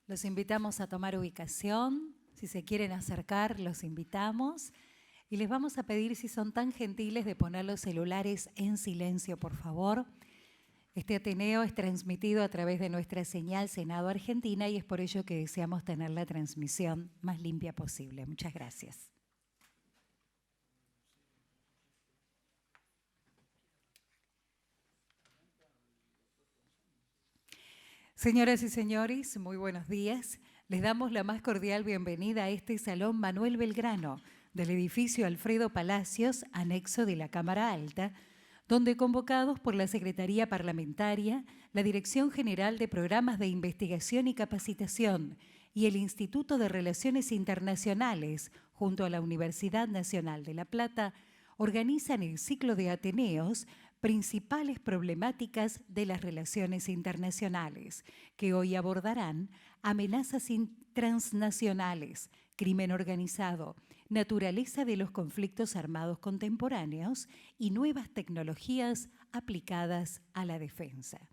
Los invitamos a tomar ubicación. Si se quieren acercar, los invitamos. Y les vamos a pedir, si son tan gentiles, de poner los celulares en silencio, por favor. Este Ateneo es transmitido a través de nuestra señal Senado Argentina y es por ello que deseamos tener la transmisión más limpia posible. Muchas gracias. Señoras y señores, muy buenos días. Les damos la más cordial bienvenida a este Salón Manuel Belgrano del edificio Alfredo Palacios, anexo de la Cámara Alta, donde convocados por la Secretaría Parlamentaria, la Dirección General de Programas de Investigación y Capacitación y el Instituto de Relaciones Internacionales, junto a la Universidad Nacional de La Plata, organizan el ciclo de Ateneos Principales Problemáticas de las Relaciones Internacionales, que hoy abordarán amenazas transnacionales, crimen organizado, naturaleza de los conflictos armados contemporáneos y nuevas tecnologías aplicadas a la defensa.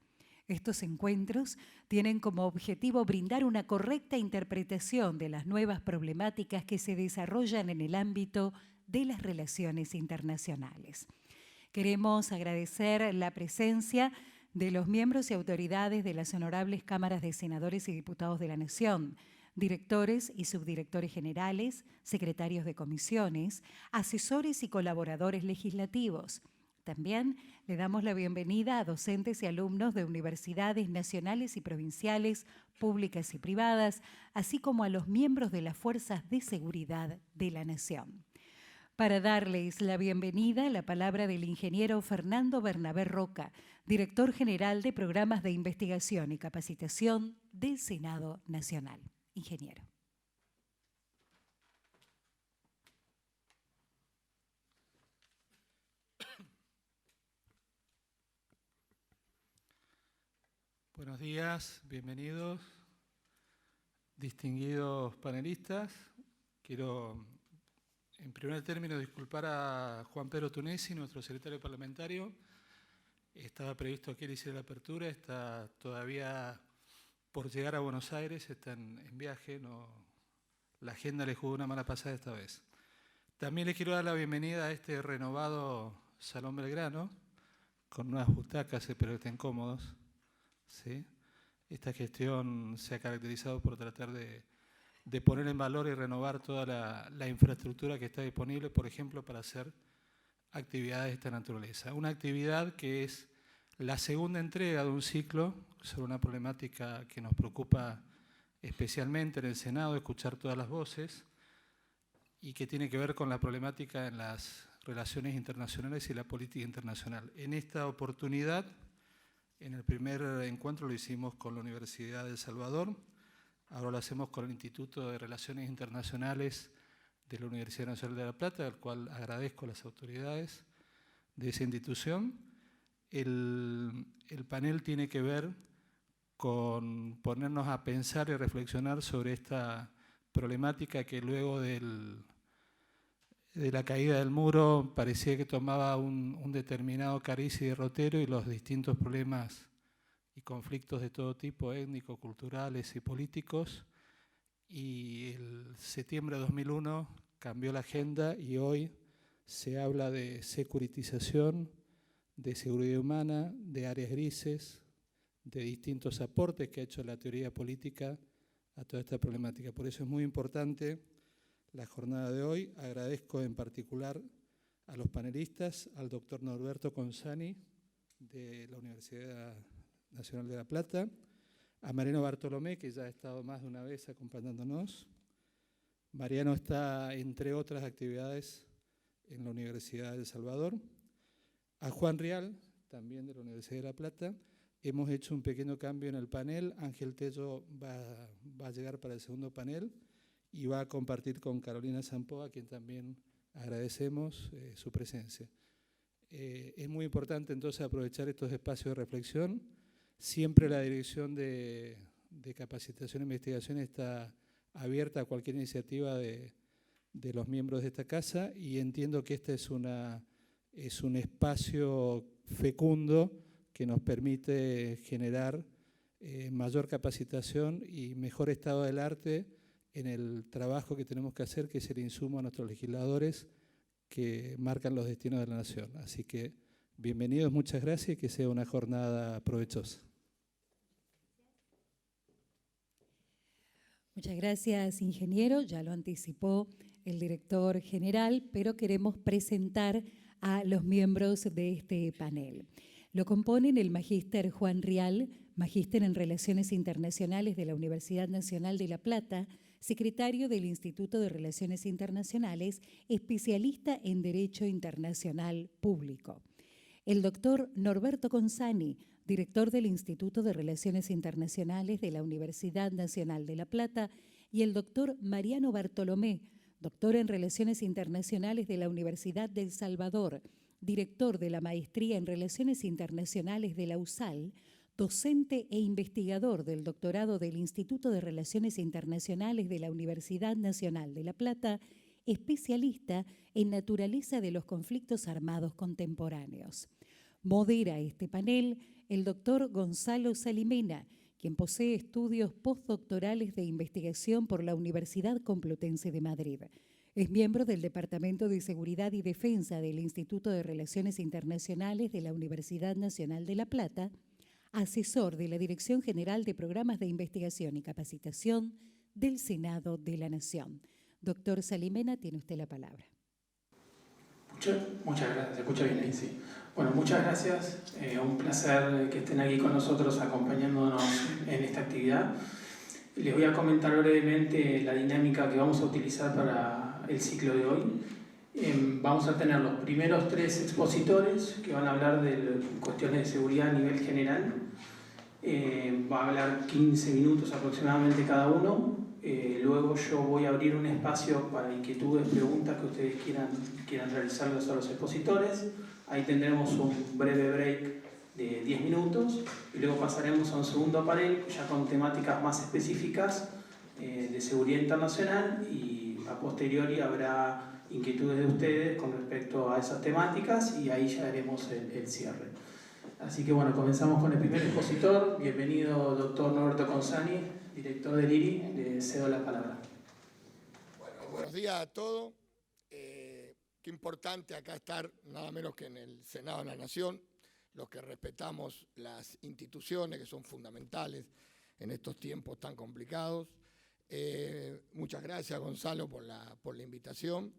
Estos encuentros tienen como objetivo brindar una correcta interpretación de las nuevas problemáticas que se desarrollan en el ámbito de las relaciones internacionales. Queremos agradecer la presencia de los miembros y autoridades de las honorables cámaras de senadores y diputados de la Nación, directores y subdirectores generales, secretarios de comisiones, asesores y colaboradores legislativos. También le damos la bienvenida a docentes y alumnos de universidades nacionales y provinciales, públicas y privadas, así como a los miembros de las fuerzas de seguridad de la Nación. Para darles la bienvenida, la palabra del ingeniero Fernando Bernabé Roca, director general de Programas de Investigación y Capacitación del Senado Nacional. Ingeniero. Buenos días, bienvenidos, distinguidos panelistas. Quiero, en primer término, disculpar a Juan Pedro Tunesi, nuestro secretario parlamentario. Estaba previsto que él hiciera la apertura, está todavía por llegar a Buenos Aires, está en viaje, la agenda le jugó una mala pasada esta vez. También les quiero dar la bienvenida a este renovado Salón Belgrano, con nuevas butacas, espero que estén cómodos. ¿Sí? Esta gestión se ha caracterizado por tratar de poner en valor y renovar toda la infraestructura que está disponible, por ejemplo, para hacer actividades de esta naturaleza. Una actividad que es la segunda entrega de un ciclo sobre una problemática que nos preocupa especialmente en el Senado, escuchar todas las voces, y que tiene que ver con la problemática en las relaciones internacionales y la política internacional. En esta oportunidad, en el primer encuentro lo hicimos con la Universidad de El Salvador, ahora lo hacemos con el Instituto de Relaciones Internacionales de la Universidad Nacional de La Plata, al cual agradezco a las autoridades de esa institución. El panel tiene que ver con ponernos a pensar y reflexionar sobre esta problemática que luego de la caída del muro parecía que tomaba un determinado cariz y derrotero, y los distintos problemas y conflictos de todo tipo, étnicos, culturales y políticos. Y el septiembre de 2001 cambió la agenda y hoy se habla de securitización, de seguridad humana, de áreas grises, de distintos aportes que ha hecho la teoría política a toda esta problemática. Por eso es muy importante la jornada de hoy. Agradezco en particular a los panelistas, al doctor Norberto Consani de la Universidad Nacional de La Plata, a Mariano Bartolomé, que ya ha estado más de una vez acompañándonos. Mariano está, entre otras actividades, en la Universidad de El Salvador. A Juan Rial, también de la Universidad de La Plata. Hemos hecho un pequeño cambio en el panel. Ángel Tello va a llegar para el segundo panel y va a compartir con Carolina Sampoa, a quien también agradecemos su presencia. Es muy importante entonces aprovechar estos espacios de reflexión. Siempre la Dirección de Capacitación e Investigación está abierta a cualquier iniciativa de los miembros de esta casa, y entiendo que este es un espacio fecundo que nos permite generar mayor capacitación y mejor estado del arte en el trabajo que tenemos que hacer, que es el insumo a nuestros legisladores que marcan los destinos de la nación. Así que bienvenidos, muchas gracias y que sea una jornada provechosa. Muchas gracias, ingeniero. Ya lo anticipó el director general, pero queremos presentar a los miembros de este panel. Lo componen el magíster Juan Rial, magíster en Relaciones Internacionales de la Universidad Nacional de La Plata, secretario del Instituto de Relaciones Internacionales, especialista en Derecho Internacional Público. El doctor Norberto Consani, director del Instituto de Relaciones Internacionales de la Universidad Nacional de La Plata, y el doctor Mariano Bartolomé, doctor en Relaciones Internacionales de la Universidad de El Salvador, director de la Maestría en Relaciones Internacionales de la USAL, docente e investigador del doctorado del Instituto de Relaciones Internacionales de la Universidad Nacional de La Plata, especialista en naturaleza de los conflictos armados contemporáneos. Modera este panel el doctor Gonzalo Salimena, quien posee estudios postdoctorales de investigación por la Universidad Complutense de Madrid. Es miembro del Departamento de Seguridad y Defensa del Instituto de Relaciones Internacionales de la Universidad Nacional de La Plata, asesor de la Dirección General de Programas de Investigación y Capacitación del Senado de la Nación. Doctor Salimena, tiene usted la palabra. Muchas gracias. ¿Se escucha bien ahí? Sí. Bueno, muchas gracias. Un placer que estén aquí con nosotros acompañándonos en esta actividad. Les voy a comentar brevemente la dinámica que vamos a utilizar para el ciclo de hoy. Vamos a tener los primeros 3 expositores que van a hablar de cuestiones de seguridad a nivel general. Va a hablar 15 minutos aproximadamente cada uno. Luego yo voy a abrir un espacio para inquietudes, preguntas que ustedes quieran realizarles a los expositores. Ahí tendremos un breve break de 10 minutos y luego pasaremos a un segundo panel ya con temáticas más específicas de seguridad internacional, y a posteriori habrá inquietudes de ustedes con respecto a esas temáticas y ahí ya haremos el cierre. Así que bueno, comenzamos con el primer expositor. Bienvenido, doctor Norberto Consani, director del IRI. Le cedo la palabra. Bueno, buenos días a todos. Qué importante acá estar, nada menos que en el Senado de la Nación, los que respetamos las instituciones que son fundamentales en estos tiempos tan complicados. Muchas gracias, Gonzalo, por la invitación.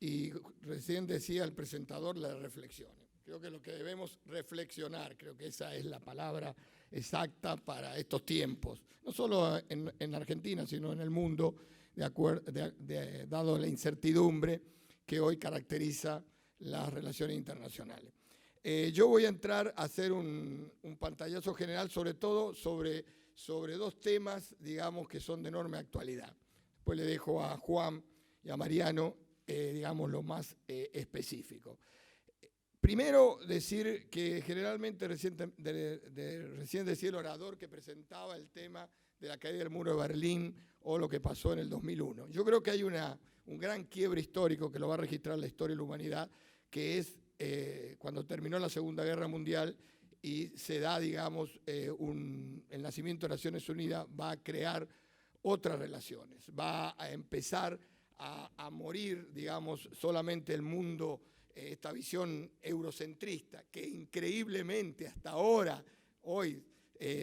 Y recién decía el presentador las reflexiones. Creo que lo que debemos reflexionar, creo que esa es la palabra exacta para estos tiempos, no solo en Argentina, sino en el mundo, dado la incertidumbre que hoy caracteriza las relaciones internacionales. Yo voy a entrar a hacer un pantallazo general, sobre todo sobre 2 temas, digamos, que son de enorme actualidad. Después le dejo a Juan y a Mariano, digamos, lo más específico. Primero, decir que generalmente recién decía el orador que presentaba el tema de la caída del muro de Berlín o lo que pasó en el 2001. Yo creo que hay un gran quiebre histórico que lo va a registrar la historia de la humanidad, que es cuando terminó la Segunda Guerra Mundial y se da, digamos, el nacimiento de Naciones Unidas, va a crear otras relaciones, va a empezar a morir, digamos, solamente el mundo, esta visión eurocentrista, que increíblemente hasta ahora, hoy,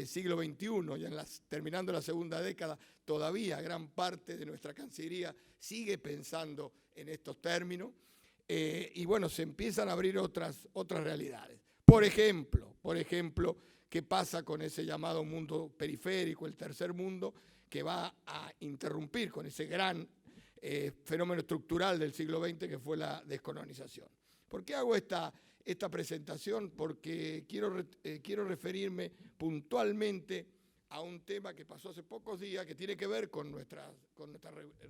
siglo XXI, ya terminando la segunda década, todavía gran parte de nuestra Cancillería sigue pensando en estos términos. Y bueno, se empiezan a abrir otras realidades. Por ejemplo, ¿qué pasa con ese llamado mundo periférico, el tercer mundo, que va a interrumpir con ese gran fenómeno estructural del siglo XX que fue la descolonización? ¿Por qué hago esta presentación? Porque quiero referirme puntualmente a un tema que pasó hace pocos días, que tiene que ver con nuestra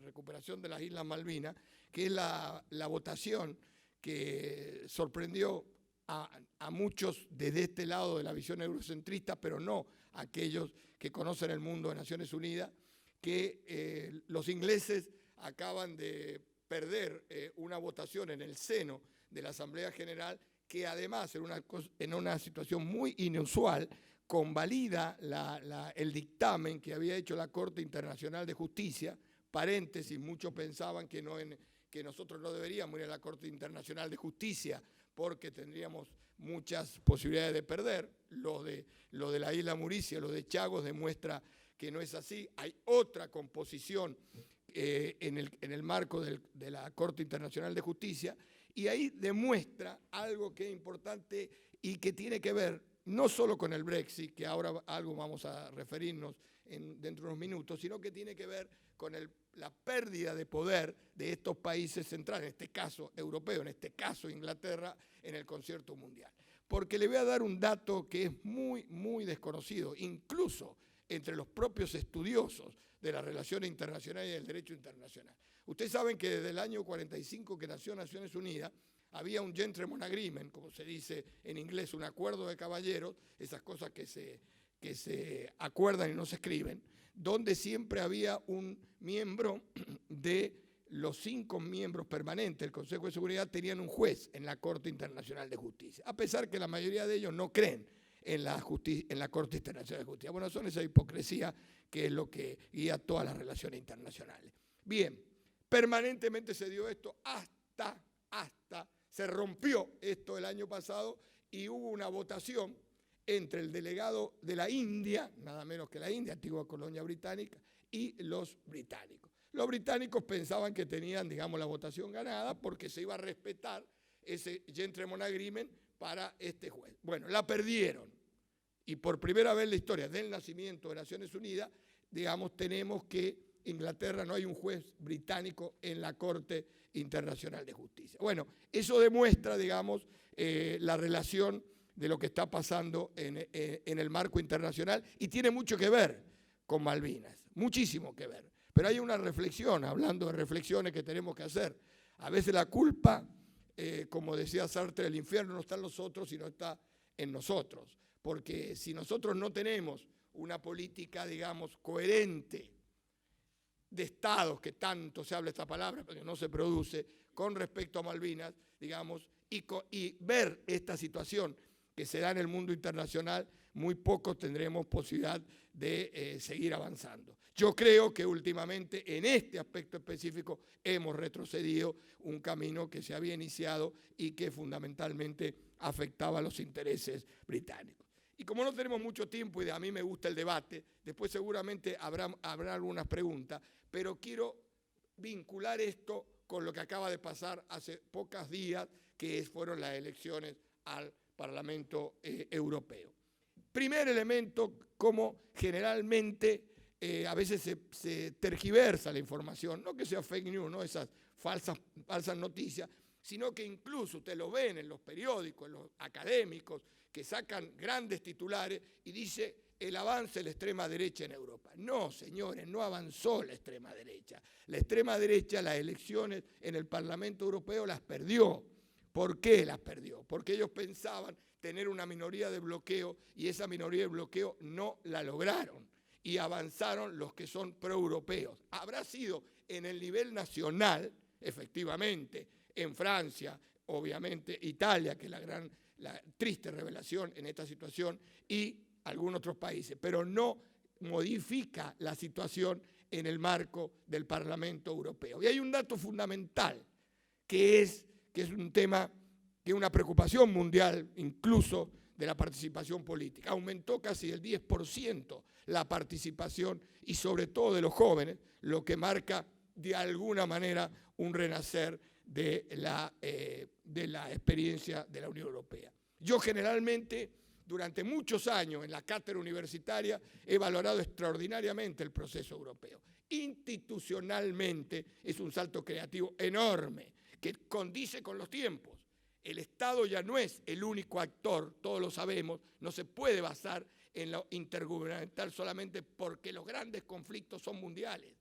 recuperación de las Islas Malvinas, que es la votación que sorprendió a muchos desde este lado de la visión eurocentrista, pero no a aquellos que conocen el mundo de Naciones Unidas, que los ingleses acaban de perder una votación en el seno de la Asamblea General, que además en una situación muy inusual, convalida el dictamen que había hecho la Corte Internacional de Justicia. Paréntesis, muchos pensaban que nosotros no deberíamos ir a la Corte Internacional de Justicia porque tendríamos muchas posibilidades de perder. Lo de la isla Mauricio, lo de Chagos demuestra que no es así. Hay otra composición en el marco de la Corte Internacional de Justicia, y ahí demuestra algo que es importante y que tiene que ver no solo con el Brexit, que ahora algo vamos a referirnos dentro de unos minutos, sino que tiene que ver con la pérdida de poder de estos países centrales, en este caso europeo, en este caso Inglaterra, en el concierto mundial. Porque le voy a dar un dato que es muy, muy desconocido, incluso entre los propios estudiosos de las relaciones internacionales y del derecho internacional. Ustedes saben que desde el año 45 que nació Naciones Unidas, había un gentleman agreement, como se dice en inglés, un acuerdo de caballeros, esas cosas que se acuerdan y no se escriben, donde siempre había un miembro de los 5 miembros permanentes del Consejo de Seguridad tenían un juez en la Corte Internacional de Justicia, a pesar que la mayoría de ellos no creen en la Corte Internacional de Justicia. Bueno, son esa hipocresía que es lo que guía todas las relaciones internacionales. Bien, permanentemente se dio esto hasta se rompió esto el año pasado y hubo una votación entre el delegado de la India, nada menos que la India, antigua colonia británica, y los británicos. Los británicos pensaban que tenían, digamos, la votación ganada porque se iba a respetar ese gentleman agreement para este juez. Bueno, la perdieron. Y por primera vez en la historia del nacimiento de Naciones Unidas, digamos, tenemos que Inglaterra no hay un juez británico en la Corte Internacional de Justicia. Bueno, eso demuestra, digamos, la relación de lo que está pasando en el marco internacional y tiene mucho que ver con Malvinas, muchísimo que ver. Pero hay una reflexión, hablando de reflexiones que tenemos que hacer. A veces la culpa, como decía Sartre, el infierno no está en los otros, sino está en nosotros. Porque si nosotros no tenemos una política, digamos, coherente de Estados, que tanto se habla esta palabra, pero no se produce, con respecto a Malvinas, digamos, y ver esta situación que se da en el mundo internacional, muy pocos tendremos posibilidad de seguir avanzando. Yo creo que últimamente en este aspecto específico hemos retrocedido un camino que se había iniciado y que fundamentalmente afectaba a los intereses británicos. Y como no tenemos mucho tiempo y a mí me gusta el debate, después seguramente habrá algunas preguntas, pero quiero vincular esto con lo que acaba de pasar hace pocos días, que fueron las elecciones al Parlamento Europeo. Primer elemento, como generalmente a veces se tergiversa la información, no que sea fake news, no esas falsas noticias, sino que incluso ustedes lo ven en los periódicos, en los académicos, que sacan grandes titulares y dice el avance de la extrema derecha en Europa. No, señores, no avanzó la extrema derecha. La extrema derecha las elecciones en el Parlamento Europeo las perdió. ¿Por qué las perdió? Porque ellos pensaban tener una minoría de bloqueo y esa minoría de bloqueo no la lograron y avanzaron los que son proeuropeos. Habrá sido en el nivel nacional, efectivamente, en Francia, obviamente Italia, que es la triste revelación en esta situación, y algunos otros países, pero no modifica la situación en el marco del Parlamento Europeo. Y hay un dato fundamental, que es un tema, que es una preocupación mundial, incluso de la participación política. Aumentó casi el 10% la participación y sobre todo de los jóvenes, lo que marca de alguna manera un renacer de la experiencia de la Unión Europea. Yo generalmente, durante muchos años en la cátedra universitaria, he valorado extraordinariamente el proceso europeo. Institucionalmente es un salto creativo enorme que condice con los tiempos. El Estado ya no es el único actor, todos lo sabemos, no se puede basar en lo intergubernamental solamente porque los grandes conflictos son mundiales.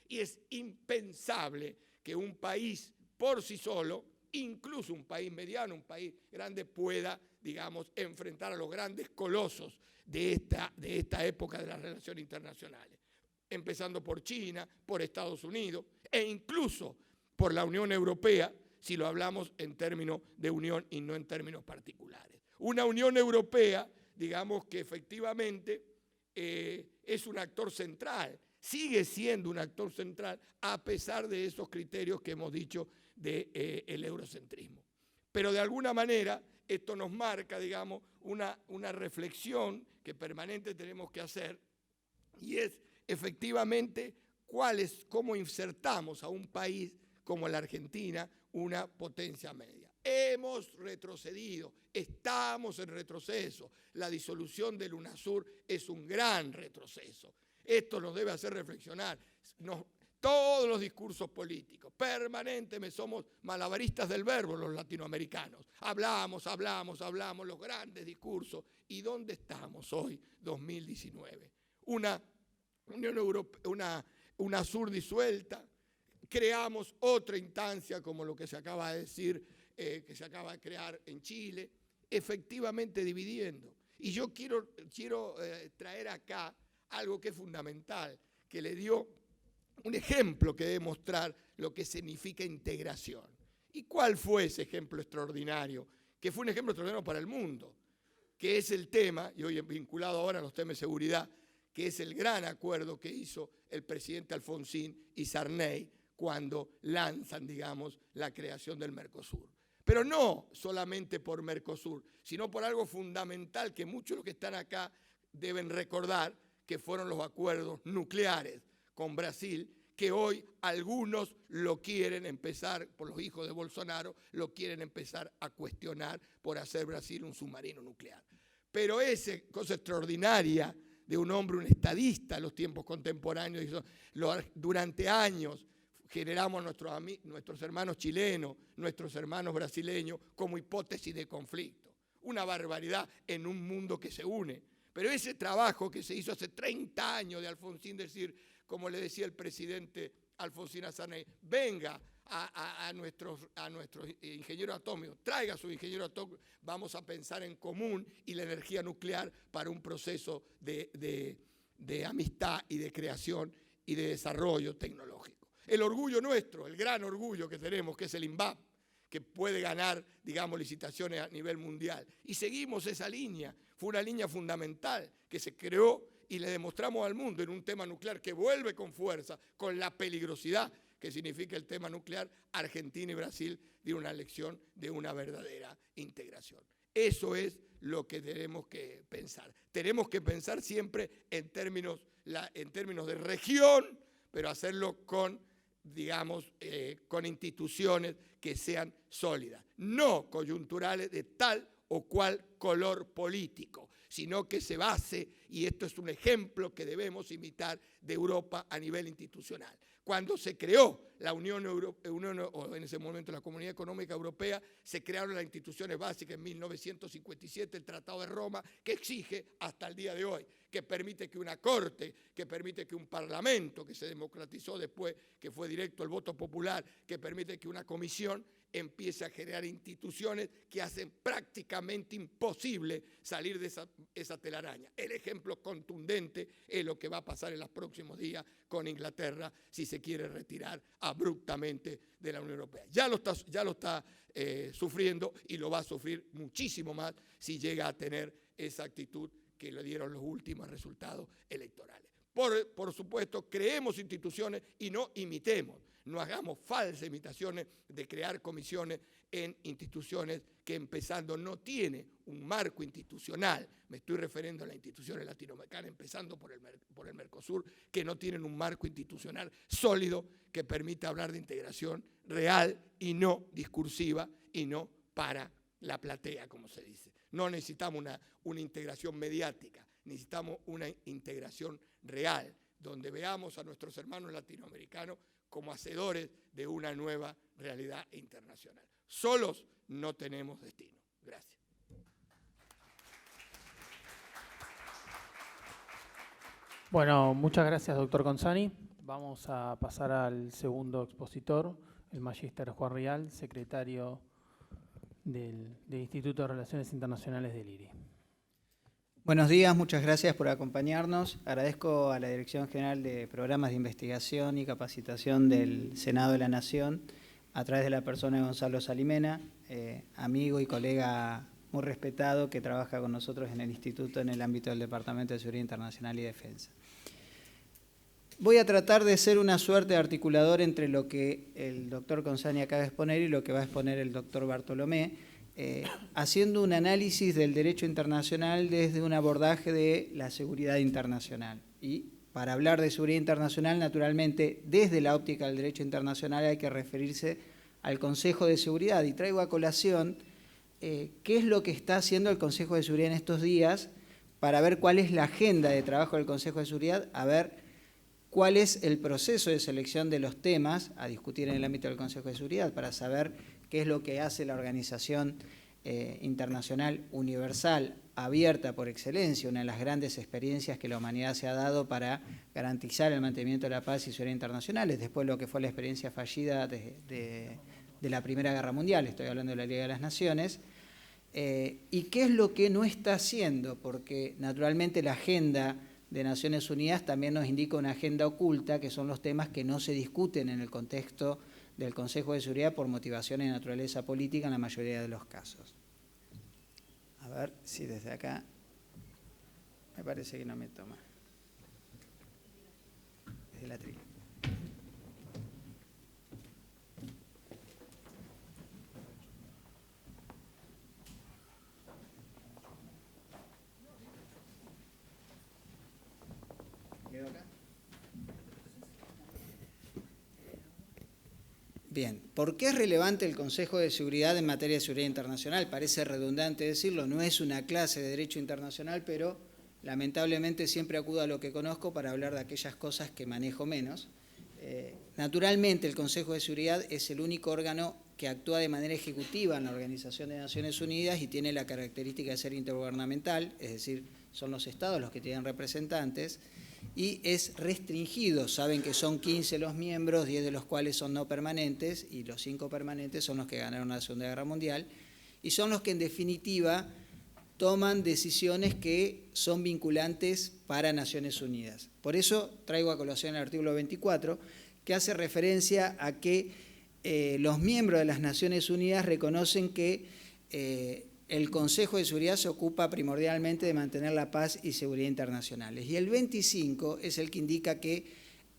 Y es impensable que un país por sí solo, incluso un país mediano, un país grande, pueda, digamos, enfrentar a los grandes colosos de esta época de las relaciones internacionales. Empezando por China, por Estados Unidos e incluso por la Unión Europea, si lo hablamos en términos de unión y no en términos particulares. Una Unión Europea, digamos que efectivamente es un actor central, sigue siendo un actor central a pesar de esos criterios que hemos dicho del eurocentrismo. Pero de alguna manera esto nos marca, digamos, una reflexión que permanente tenemos que hacer, y es efectivamente cómo insertamos a un país como la Argentina, una potencia media. Hemos retrocedido, estamos en retroceso. La disolución del UNASUR es un gran retroceso. Esto nos debe hacer reflexionar. Todos los discursos políticos, permanentemente somos malabaristas del verbo los latinoamericanos. Hablamos, los grandes discursos. ¿Y dónde estamos hoy, 2019? Una Unión Europea, una UNASUR disuelta. Creamos otra instancia como lo que se acaba de decir, que se acaba de crear en Chile, efectivamente dividiendo. Y yo quiero traer acá algo que es fundamental, que le dio un ejemplo que debe mostrar lo que significa integración. ¿Y cuál fue ese ejemplo extraordinario? Que fue un ejemplo extraordinario para el mundo, que es el tema, y hoy vinculado ahora a los temas de seguridad, que es el gran acuerdo que hizo el presidente Alfonsín y Sarney cuando lanzan, digamos, la creación del Mercosur. Pero no solamente por Mercosur, sino por algo fundamental que muchos de los que están acá deben recordar, que fueron los acuerdos nucleares con Brasil, que hoy algunos lo quieren empezar, por los hijos de Bolsonaro, lo quieren empezar a cuestionar por hacer Brasil un submarino nuclear. Pero esa cosa extraordinaria de un hombre, un estadista en los tiempos contemporáneos, durante años generamos nuestros hermanos chilenos, nuestros hermanos brasileños como hipótesis de conflicto. Una barbaridad en un mundo que se une. Pero ese trabajo que se hizo hace 30 años de Alfonsín, decir, como le decía el presidente Alfonsín a Sarney, venga a nuestros ingenieros atómicos, traiga a sus ingenieros atómicos, vamos a pensar en común y la energía nuclear para un proceso de amistad y de creación y de desarrollo tecnológico. El orgullo nuestro, el gran orgullo que tenemos, que es el INVAP, que puede ganar, digamos, licitaciones a nivel mundial. Y seguimos esa línea. Fue una línea fundamental que se creó y le demostramos al mundo en un tema nuclear que vuelve con fuerza, con la peligrosidad que significa el tema nuclear. Argentina y Brasil dieron una lección de una verdadera integración. Eso es lo que tenemos que pensar. Tenemos que pensar siempre en términos de región, pero hacerlo con, digamos, con instituciones que sean sólidas, no coyunturales de tal o cual color político, sino que se base, y esto es un ejemplo que debemos imitar de Europa a nivel institucional. Cuando se creó la Unión Europea, o en ese momento la Comunidad Económica Europea, se crearon las instituciones básicas en 1957, el Tratado de Roma, que exige hasta el día de hoy, que permite que una corte, que permite que un parlamento, que se democratizó después, que fue directo el voto popular, que permite que una comisión empiece a generar instituciones que hacen prácticamente imposible salir de esa telaraña. El ejemplo contundente es lo que va a pasar en los próximos días con Inglaterra si se quiere retirar abruptamente de la Unión Europea. Ya lo está sufriendo y lo va a sufrir muchísimo más si llega a tener esa actitud que le dieron los últimos resultados electorales. Por supuesto, creemos instituciones y no imitemos. No hagamos falsas imitaciones de crear comisiones en instituciones que empezando no tienen un marco institucional. Me estoy refiriendo a las instituciones latinoamericanas, empezando por el Mercosur, que no tienen un marco institucional sólido que permita hablar de integración real y no discursiva y no para la platea, como se dice. No necesitamos una integración mediática, necesitamos una integración real, donde veamos a nuestros hermanos latinoamericanos como hacedores de una nueva realidad internacional. Solos no tenemos destino. Gracias. Bueno, muchas gracias, doctor Consani. Vamos a pasar al segundo expositor, el magíster Juan Rial, secretario del Instituto de Relaciones Internacionales del IRI. Buenos días, muchas gracias por acompañarnos. Agradezco a la Dirección General de Programas de Investigación y Capacitación del Senado de la Nación, a través de la persona de Gonzalo Salimena, amigo y colega muy respetado que trabaja con nosotros en el Instituto en el ámbito del Departamento de Seguridad Internacional y Defensa. Voy a tratar de ser una suerte de articulador entre lo que el doctor Consani acaba de exponer y lo que va a exponer el doctor Bartolomé, haciendo un análisis del derecho internacional desde un abordaje de la seguridad internacional. Y para hablar de seguridad internacional, naturalmente, desde la óptica del derecho internacional hay que referirse al Consejo de Seguridad. Y traigo a colación qué es lo que está haciendo el Consejo de Seguridad en estos días para ver cuál es la agenda de trabajo del Consejo de Seguridad, a ver cuál es el proceso de selección de los temas a discutir en el ámbito del Consejo de Seguridad, para saber qué es lo que hace la organización internacional universal, abierta por excelencia, una de las grandes experiencias que la humanidad se ha dado para garantizar el mantenimiento de la paz y seguridad internacionales, después de lo que fue la experiencia fallida de la Primera Guerra Mundial, estoy hablando de la Liga de las Naciones, y qué es lo que no está haciendo, porque naturalmente la agenda de Naciones Unidas también nos indica una agenda oculta, que son los temas que no se discuten en el contexto del Consejo de Seguridad por motivaciones de naturaleza política en la mayoría de los casos. A ver si desde acá me parece que no me toma. Desde la tril. Bien, ¿por qué es relevante el Consejo de Seguridad en materia de seguridad internacional? Parece redundante decirlo, no es una clase de derecho internacional, pero lamentablemente siempre acudo a lo que conozco para hablar de aquellas cosas que manejo menos. Naturalmente, el Consejo de Seguridad es el único órgano que actúa de manera ejecutiva en la Organización de Naciones Unidas y tiene la característica de ser intergubernamental, es decir, son los estados los que tienen representantes, y es restringido. Saben que son 15 los miembros, 10 de los cuales son no permanentes, y los 5 permanentes son los que ganaron la Segunda Guerra Mundial, y son los que en definitiva toman decisiones que son vinculantes para Naciones Unidas. Por eso traigo a colación el artículo 24, que hace referencia a que los miembros de las Naciones Unidas reconocen que el Consejo de Seguridad se ocupa primordialmente de mantener la paz y seguridad internacionales. Y el 25 es el que indica que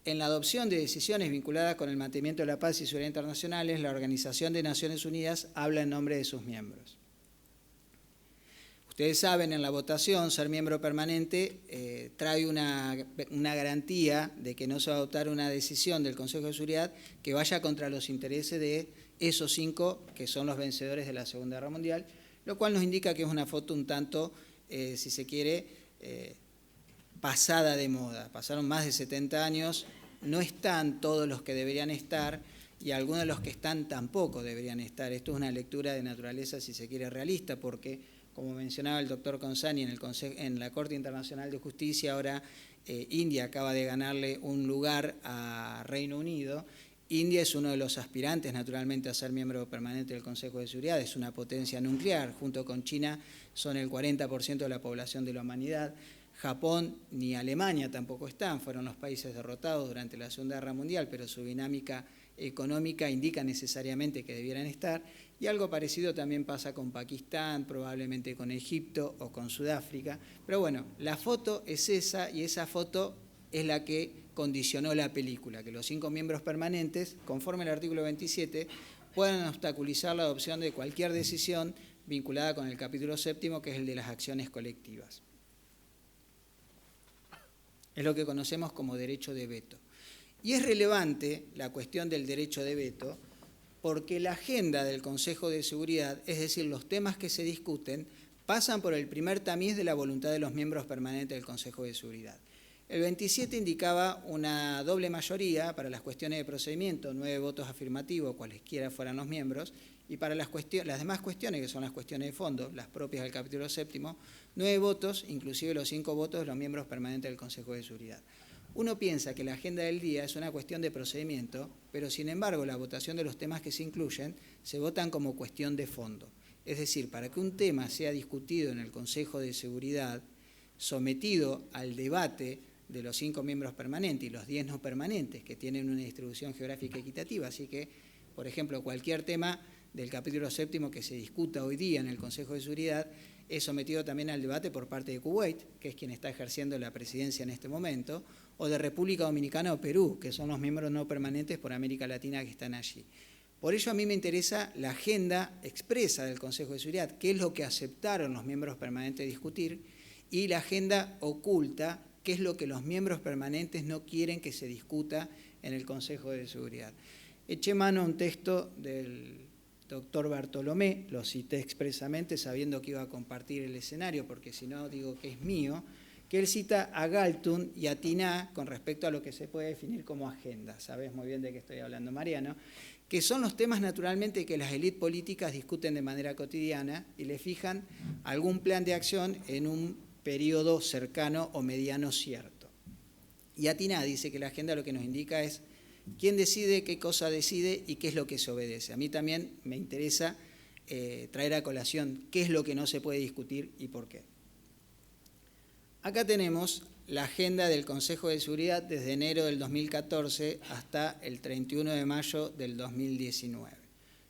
en la adopción de decisiones vinculadas con el mantenimiento de la paz y seguridad internacionales, la Organización de Naciones Unidas habla en nombre de sus miembros. Ustedes saben, en la votación, ser miembro permanente trae una garantía de que no se va a adoptar una decisión del Consejo de Seguridad que vaya contra los intereses de esos 5 que son los vencedores de la Segunda Guerra Mundial, lo cual nos indica que es una foto un tanto, si se quiere, pasada de moda. Pasaron más de 70 años, no están todos los que deberían estar y algunos de los que están tampoco deberían estar. Esto es una lectura de naturaleza, si se quiere, realista, porque, como mencionaba el doctor Consani en la Corte Internacional de Justicia, ahora India acaba de ganarle un lugar a Reino Unido. India es uno de los aspirantes, naturalmente, a ser miembro permanente del Consejo de Seguridad. Es una potencia nuclear. Junto con China son el 40% de la población de la humanidad. Japón ni Alemania tampoco están. Fueron los países derrotados durante la Segunda Guerra Mundial, pero su dinámica económica indica necesariamente que debieran estar. Y algo parecido también pasa con Pakistán, probablemente con Egipto o con Sudáfrica. Pero bueno, la foto es esa, y esa foto es la que condicionó la película, que los 5 miembros permanentes, conforme al artículo 27, puedan obstaculizar la adopción de cualquier decisión vinculada con el capítulo 7, que es el de las acciones colectivas. Es lo que conocemos como derecho de veto. Y es relevante la cuestión del derecho de veto porque la agenda del Consejo de Seguridad, es decir, los temas que se discuten, pasan por el primer tamiz de la voluntad de los miembros permanentes del Consejo de Seguridad. El 27 indicaba una doble mayoría para las cuestiones de procedimiento, 9 votos afirmativos, cualesquiera fueran los miembros, y para las demás cuestiones, que son las cuestiones de fondo, las propias del capítulo 7, 9 votos, inclusive los 5 votos de los miembros permanentes del Consejo de Seguridad. Uno piensa que la agenda del día es una cuestión de procedimiento, pero sin embargo la votación de los temas que se incluyen se votan como cuestión de fondo. Es decir, para que un tema sea discutido en el Consejo de Seguridad, sometido al debate de los 5 miembros permanentes y los 10 no permanentes, que tienen una distribución geográfica equitativa, así que, por ejemplo, cualquier tema del capítulo séptimo que se discuta hoy día en el Consejo de Seguridad es sometido también al debate por parte de Kuwait, que es quien está ejerciendo la presidencia en este momento, o de República Dominicana o Perú, que son los miembros no permanentes por América Latina que están allí. Por ello a mí me interesa la agenda expresa del Consejo de Seguridad, qué es lo que aceptaron los miembros permanentes discutir, y la agenda oculta, qué es lo que los miembros permanentes no quieren que se discuta en el Consejo de Seguridad. Eché mano a un texto del doctor Bartolomé, lo cité expresamente sabiendo que iba a compartir el escenario, porque si no digo que es mío, que él cita a Galton y a Tiná con respecto a lo que se puede definir como agenda. Sabes muy bien de qué estoy hablando, Mariano, que son los temas naturalmente que las élites políticas discuten de manera cotidiana y le fijan algún plan de acción en un periodo cercano o mediano cierto. Y Atiná dice que la agenda lo que nos indica es quién decide, qué cosa decide y qué es lo que se obedece. A mí también me interesa traer a colación qué es lo que no se puede discutir y por qué. Acá tenemos la agenda del Consejo de Seguridad desde enero del 2014 hasta el 31 de mayo del 2019.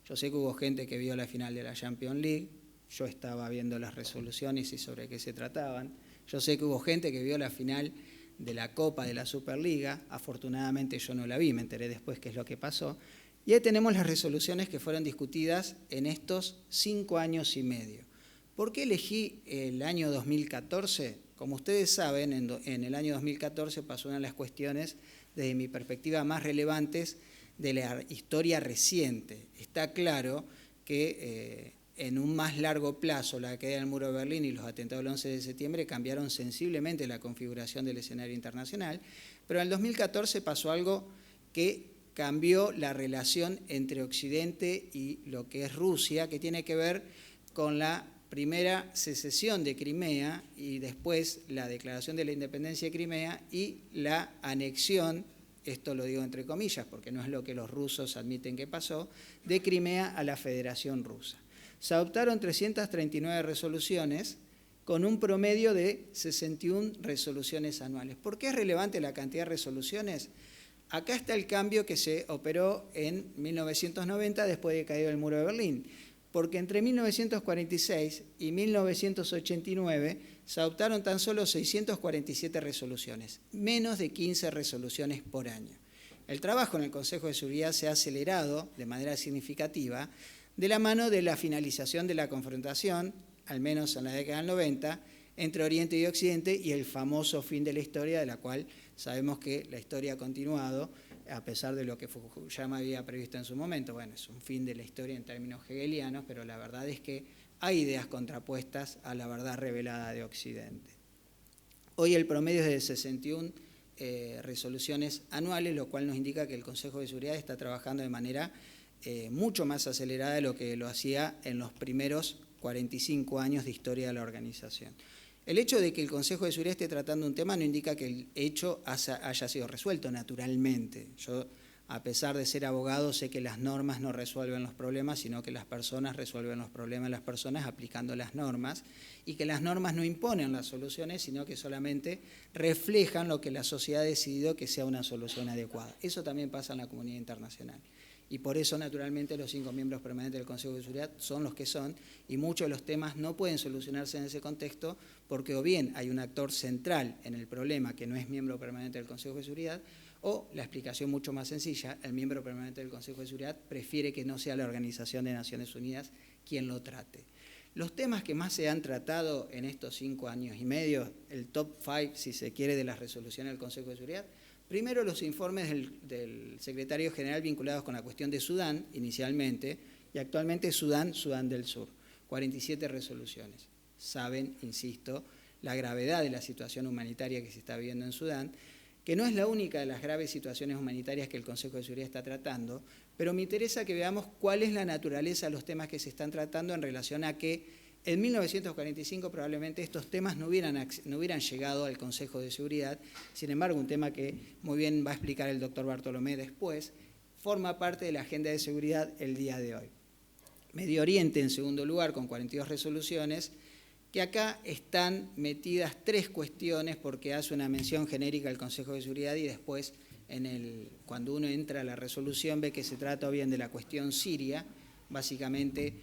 Yo sé que hubo gente que vio la final de la Champions League, yo estaba viendo las resoluciones y sobre qué se trataban. Yo sé que hubo gente que vio la final de la Copa de la Superliga, afortunadamente yo no la vi, me enteré después qué es lo que pasó. Y ahí tenemos las resoluciones que fueron discutidas en estos 5 años y medio. ¿Por qué elegí el año 2014? Como ustedes saben, en el año 2014 pasó una de las cuestiones, desde mi perspectiva, más relevantes de la historia reciente. Está claro que en un más largo plazo la caída del muro de Berlín y los atentados del 11 de septiembre cambiaron sensiblemente la configuración del escenario internacional, pero en el 2014 pasó algo que cambió la relación entre Occidente y lo que es Rusia, que tiene que ver con la primera secesión de Crimea y después la declaración de la independencia de Crimea y la anexión, esto lo digo entre comillas porque no es lo que los rusos admiten que pasó, de Crimea a la Federación Rusa. Se adoptaron 339 resoluciones con un promedio de 61 resoluciones anuales. ¿Por qué es relevante la cantidad de resoluciones? Acá está el cambio que se operó en 1990 después de caído el muro de Berlín, porque entre 1946 y 1989 se adoptaron tan solo 647 resoluciones, menos de 15 resoluciones por año. El trabajo en el Consejo de Seguridad se ha acelerado de manera significativa de la mano de la finalización de la confrontación, al menos en la década del 90, entre Oriente y Occidente y el famoso fin de la historia, de la cual sabemos que la historia ha continuado, a pesar de lo que Fukuyama había previsto en su momento. Bueno, es un fin de la historia en términos hegelianos, pero la verdad es que hay ideas contrapuestas a la verdad revelada de Occidente. Hoy el promedio es de 61 resoluciones anuales, lo cual nos indica que el Consejo de Seguridad está trabajando de manera mucho más acelerada de lo que lo hacía en los primeros 45 años de historia de la organización. El hecho de que el Consejo de Seguridad esté tratando un tema no indica que el hecho haya sido resuelto naturalmente. Yo, a pesar de ser abogado, sé que las normas no resuelven los problemas, sino que las personas resuelven los problemas de las personas aplicando las normas, y que las normas no imponen las soluciones, sino que solamente reflejan lo que la sociedad ha decidido que sea una solución adecuada. Eso también pasa en la comunidad internacional. Y por eso, naturalmente, los 5 miembros permanentes del Consejo de Seguridad son los que son, y muchos de los temas no pueden solucionarse en ese contexto, porque o bien hay un actor central en el problema que no es miembro permanente del Consejo de Seguridad, o, la explicación mucho más sencilla, el miembro permanente del Consejo de Seguridad prefiere que no sea la Organización de Naciones Unidas quien lo trate. Los temas que más se han tratado en estos 5 años y medio, el top 5, si se quiere, de las resoluciones del Consejo de Seguridad, primero, los informes del secretario general vinculados con la cuestión de Sudán, inicialmente, y actualmente Sudán del Sur, 47 resoluciones. Saben, insisto, la gravedad de la situación humanitaria que se está viviendo en Sudán, que no es la única de las graves situaciones humanitarias que el Consejo de Seguridad está tratando, pero me interesa que veamos cuál es la naturaleza de los temas que se están tratando en relación a que en 1945 probablemente estos temas no hubieran llegado al Consejo de Seguridad. Sin embargo, un tema que muy bien va a explicar el doctor Bartolomé después, forma parte de la agenda de seguridad el día de hoy. Medio Oriente, en segundo lugar, con 42 resoluciones, que acá están metidas 3 cuestiones porque hace una mención genérica al Consejo de Seguridad y después, cuando uno entra a la resolución, ve que se trata bien de la cuestión siria, básicamente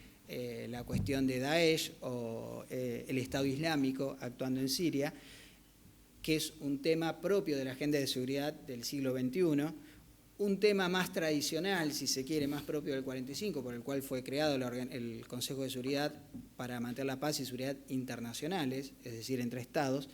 la cuestión de Daesh o el Estado Islámico actuando en Siria, que es un tema propio de la agenda de seguridad del siglo XXI, un tema más tradicional, si se quiere, más propio del 45, por el cual fue creado el Consejo de Seguridad para mantener la paz y seguridad internacionales, es decir, entre estados,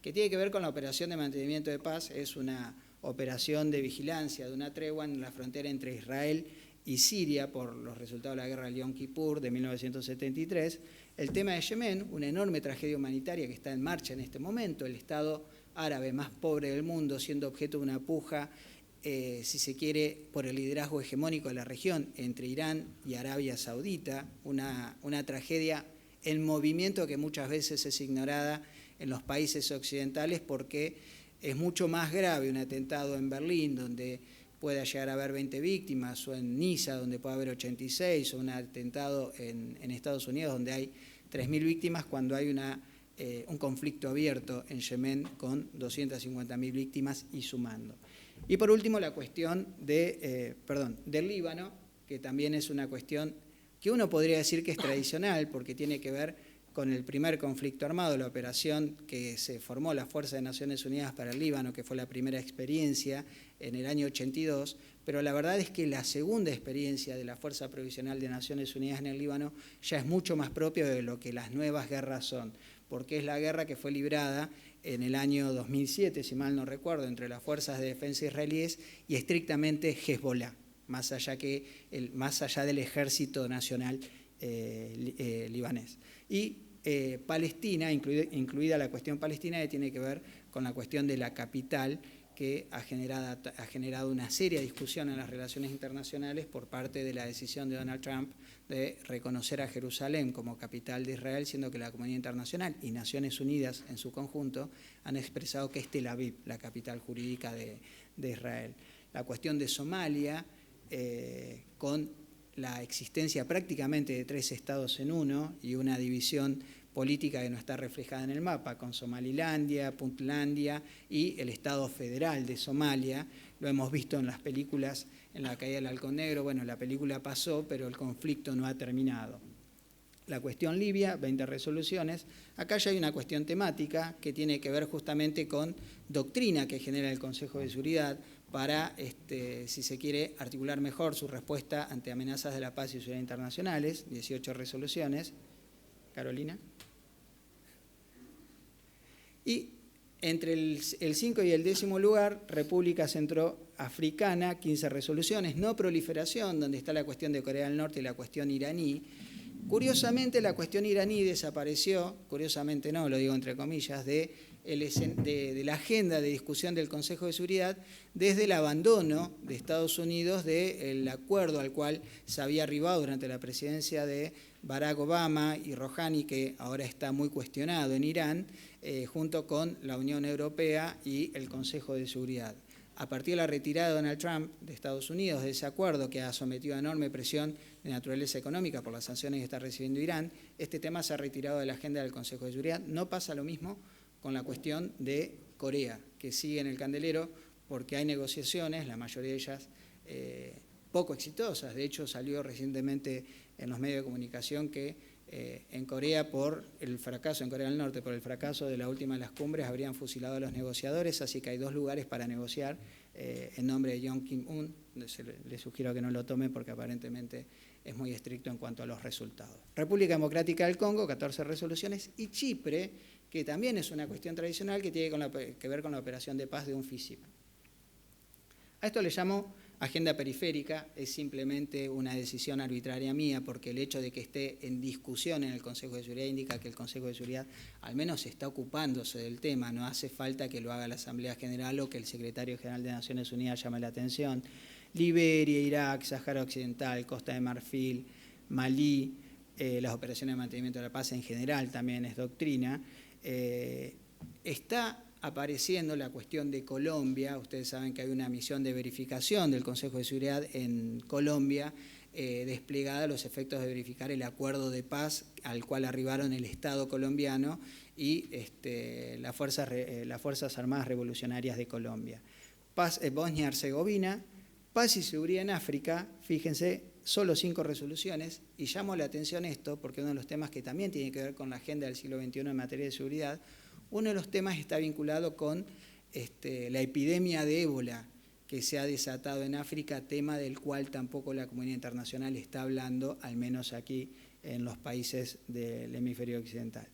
que tiene que ver con la operación de mantenimiento de paz. Es una operación de vigilancia de una tregua en la frontera entre Israel y Siria por los resultados de la guerra de Yom Kippur de 1973. El tema de Yemen, una enorme tragedia humanitaria que está en marcha en este momento, el Estado árabe más pobre del mundo siendo objeto de una puja, si se quiere, por el liderazgo hegemónico de la región entre Irán y Arabia Saudita, una tragedia en movimiento que muchas veces es ignorada en los países occidentales porque es mucho más grave un atentado en Berlín, donde pueda llegar a haber 20 víctimas, o en Niza, donde puede haber 86, o un atentado en Estados Unidos, donde hay 3.000 víctimas, cuando hay un conflicto abierto en Yemen con 250.000 víctimas y sumando. Y por último, la cuestión del Líbano, que también es una cuestión que uno podría decir que es tradicional, porque tiene que ver con el primer conflicto armado, la operación que se formó la Fuerza de Naciones Unidas para el Líbano, que fue la primera experiencia en el año 82, pero la verdad es que la segunda experiencia de la Fuerza Provisional de Naciones Unidas en el Líbano ya es mucho más propio de lo que las nuevas guerras son, porque es la guerra que fue librada en el año 2007, si mal no recuerdo, entre las fuerzas de defensa israelíes y estrictamente Hezbollah, más allá del ejército nacional libanés. Y Palestina, incluida la cuestión palestina, que tiene que ver con la cuestión de la capital, que ha generado una seria discusión en las relaciones internacionales por parte de la decisión de Donald Trump de reconocer a Jerusalén como capital de Israel, siendo que la comunidad internacional y Naciones Unidas en su conjunto han expresado que es Tel Aviv la capital jurídica de Israel. La cuestión de Somalia, con la existencia prácticamente de 3 estados en uno y una división política que no está reflejada en el mapa, con Somalilandia, Puntlandia y el Estado Federal de Somalia. Lo hemos visto en las películas, en La Caída del Halcón Negro. Bueno, la película pasó, pero el conflicto no ha terminado. La cuestión Libia, 20 resoluciones. Acá ya hay una cuestión temática que tiene que ver justamente con doctrina que genera el Consejo de Seguridad para, si se quiere, articular mejor su respuesta ante amenazas de la paz y seguridad internacionales, 18 resoluciones. Carolina. Y entre el 5 y el 10º lugar, República Centroafricana, 15 resoluciones, no proliferación, donde está la cuestión de Corea del Norte y la cuestión iraní. Curiosamente, la cuestión iraní desapareció, curiosamente no, lo digo entre comillas, de la agenda de discusión del Consejo de Seguridad desde el abandono de Estados Unidos del acuerdo al cual se había arribado durante la presidencia de Barack Obama y Rouhani, que ahora está muy cuestionado en Irán, junto con la Unión Europea y el Consejo de Seguridad. A partir de la retirada de Donald Trump de Estados Unidos de ese acuerdo, que ha sometido a enorme presión de naturaleza económica por las sanciones que está recibiendo Irán, este tema se ha retirado de la agenda del Consejo de Seguridad. No pasa lo mismo con la cuestión de Corea, que sigue en el candelero porque hay negociaciones, la mayoría de ellas poco exitosas. De hecho, salió recientemente en los medios de comunicación que en Corea, por el fracaso, en Corea del Norte, por el fracaso de la última de las cumbres, habrían fusilado a los negociadores, así que hay 2 lugares para negociar en nombre de Jong Kim-un. Le sugiero que no lo tome porque aparentemente es muy estricto en cuanto a los resultados. República Democrática del Congo, 14 resoluciones, y Chipre, que también es una cuestión tradicional que tiene que ver con la operación de paz de UNFICYP. A esto le llamo agenda periférica, es simplemente una decisión arbitraria mía, porque el hecho de que esté en discusión en el Consejo de Seguridad indica que el Consejo de Seguridad al menos está ocupándose del tema, no hace falta que lo haga la Asamblea General o que el Secretario General de Naciones Unidas llame la atención. Liberia, Irak, Sáhara Occidental, Costa de Marfil, Malí, las operaciones de mantenimiento de la paz en general también es doctrina. Está apareciendo la cuestión de Colombia. Ustedes saben que hay una misión de verificación del Consejo de Seguridad en Colombia, desplegada a los efectos de verificar el acuerdo de paz al cual arribaron el Estado colombiano y las Fuerzas Armadas Revolucionarias de Colombia. Bosnia y Herzegovina, paz y seguridad en África. Fíjense, solo 5 resoluciones, y llamo la atención esto porque uno de los temas que también tiene que ver con la agenda del siglo XXI en materia de seguridad, uno de los temas está vinculado con la epidemia de ébola que se ha desatado en África, tema del cual tampoco la comunidad internacional está hablando, al menos aquí en los países del hemisferio occidental.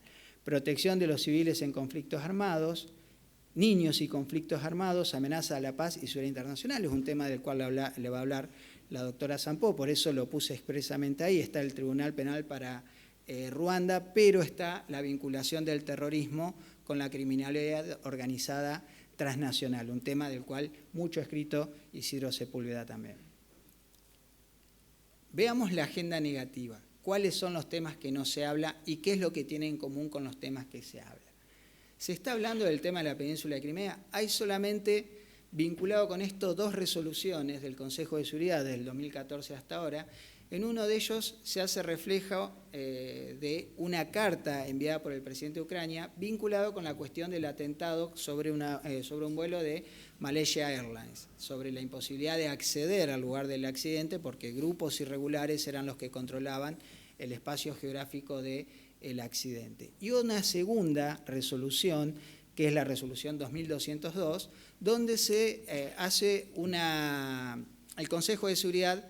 Protección de los civiles en conflictos armados, niños y conflictos armados, amenaza a la paz y seguridad internacional, es un tema del cual le va a hablar la doctora Sampó, por eso lo puse expresamente ahí. Está el Tribunal Penal para Ruanda, pero está la vinculación del terrorismo con la criminalidad organizada transnacional, un tema del cual mucho ha escrito Isidro Sepúlveda también. Veamos la agenda negativa, cuáles son los temas que no se habla y qué es lo que tiene en común con los temas que se habla. Se está hablando del tema de la península de Crimea, hay solamente vinculado con esto 2 resoluciones del Consejo de Seguridad del 2014 hasta ahora. En uno de ellos se hace reflejo de una carta enviada por el presidente de Ucrania vinculado con la cuestión del atentado sobre un vuelo de Malaysia Airlines, sobre la imposibilidad de acceder al lugar del accidente porque grupos irregulares eran los que controlaban el espacio geográfico del accidente. Y una segunda resolución, que es la resolución 2202, donde se hace el Consejo de Seguridad,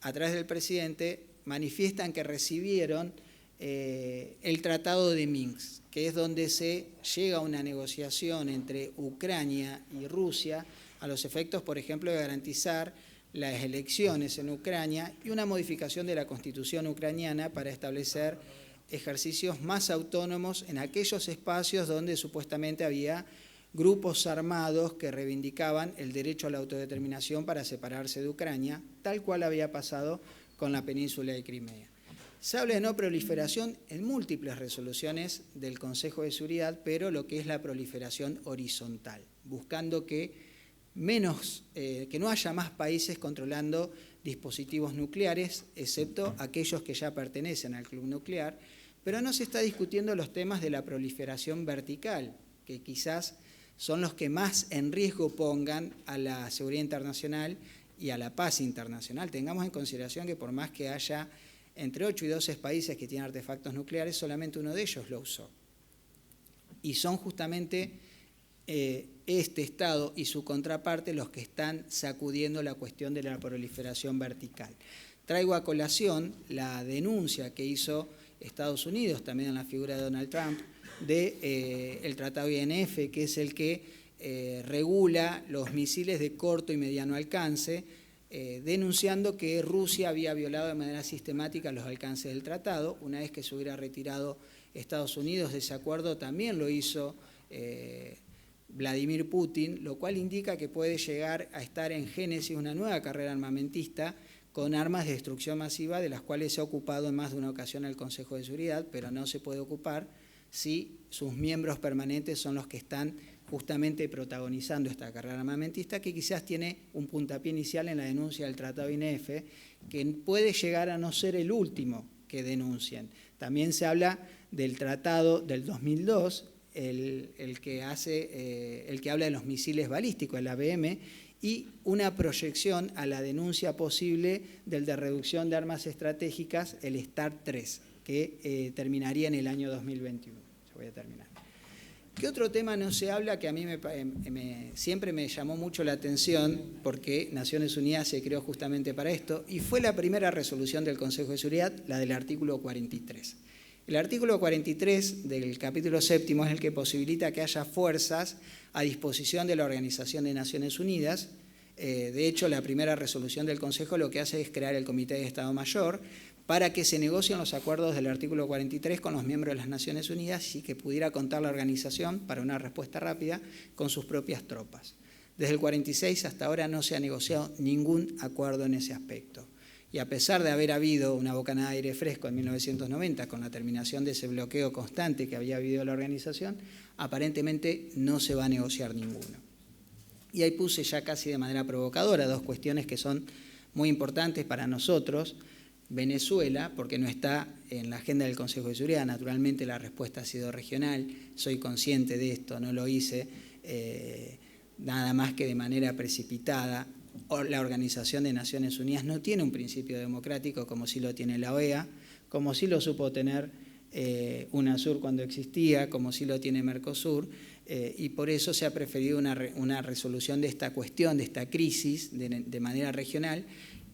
a través del presidente, manifiestan que recibieron el Tratado de Minsk, que es donde se llega a una negociación entre Ucrania y Rusia a los efectos, por ejemplo, de garantizar las elecciones en Ucrania y una modificación de la Constitución ucraniana para establecer ejercicios más autónomos en aquellos espacios donde supuestamente había grupos armados que reivindicaban el derecho a la autodeterminación para separarse de Ucrania, tal cual había pasado con la península de Crimea. Se habla de no proliferación en múltiples resoluciones del Consejo de Seguridad, pero lo que es la proliferación horizontal, buscando que no haya más países controlando dispositivos nucleares, excepto aquellos que ya pertenecen al club nuclear, pero no se está discutiendo los temas de la proliferación vertical, que quizás son los que más en riesgo pongan a la seguridad internacional y a la paz internacional. Tengamos en consideración que por más que haya entre 8 y 12 países que tienen artefactos nucleares, solamente uno de ellos lo usó. Y son justamente este Estado y su contraparte los que están sacudiendo la cuestión de la proliferación vertical. Traigo a colación la denuncia que hizo Estados Unidos, también en la figura de Donald Trump, del Tratado INF, que es el que regula los misiles de corto y mediano alcance, denunciando que Rusia había violado de manera sistemática los alcances del tratado. Una vez que se hubiera retirado Estados Unidos de ese acuerdo, también lo hizo Vladimir Putin, lo cual indica que puede llegar a estar en génesis una nueva carrera armamentista con armas de destrucción masiva, de las cuales se ha ocupado en más de una ocasión el Consejo de Seguridad, pero no se puede ocupar si sus miembros permanentes son los que están justamente protagonizando esta carrera armamentista, que quizás tiene un puntapié inicial en la denuncia del Tratado INF, que puede llegar a no ser el último que denuncien. También se habla del Tratado del 2002, el que habla de los misiles balísticos, el ABM, y una proyección a la denuncia posible del de reducción de armas estratégicas, el START 3, que terminaría en el año 2021. Ya voy a terminar. ¿Qué otro tema no se habla que a mí siempre me llamó mucho la atención? Porque Naciones Unidas se creó justamente para esto, y fue la primera resolución del Consejo de Seguridad, la del artículo 43. El artículo 43 del capítulo 7 es el que posibilita que haya fuerzas a disposición de la Organización de Naciones Unidas. De hecho, la primera resolución del Consejo lo que hace es crear el Comité de Estado Mayor para que se negocien los acuerdos del artículo 43 con los miembros de las Naciones Unidas y que pudiera contar la organización, para una respuesta rápida, con sus propias tropas. Desde el 46 hasta ahora no se ha negociado ningún acuerdo en ese aspecto. Y a pesar de haber habido una bocanada de aire fresco en 1990 con la terminación de ese bloqueo constante que había habido la organización, aparentemente no se va a negociar ninguno. Y ahí puse ya casi de manera provocadora 2 cuestiones que son muy importantes para nosotros. Venezuela, porque no está en la agenda del Consejo de Seguridad, naturalmente la respuesta ha sido regional, soy consciente de esto, no lo hice nada más que de manera precipitada, la Organización de Naciones Unidas no tiene un principio democrático como sí lo tiene la OEA, como sí lo supo tener UNASUR cuando existía, como sí lo tiene Mercosur, y por eso se ha preferido una resolución de esta cuestión, de esta crisis, de manera regional,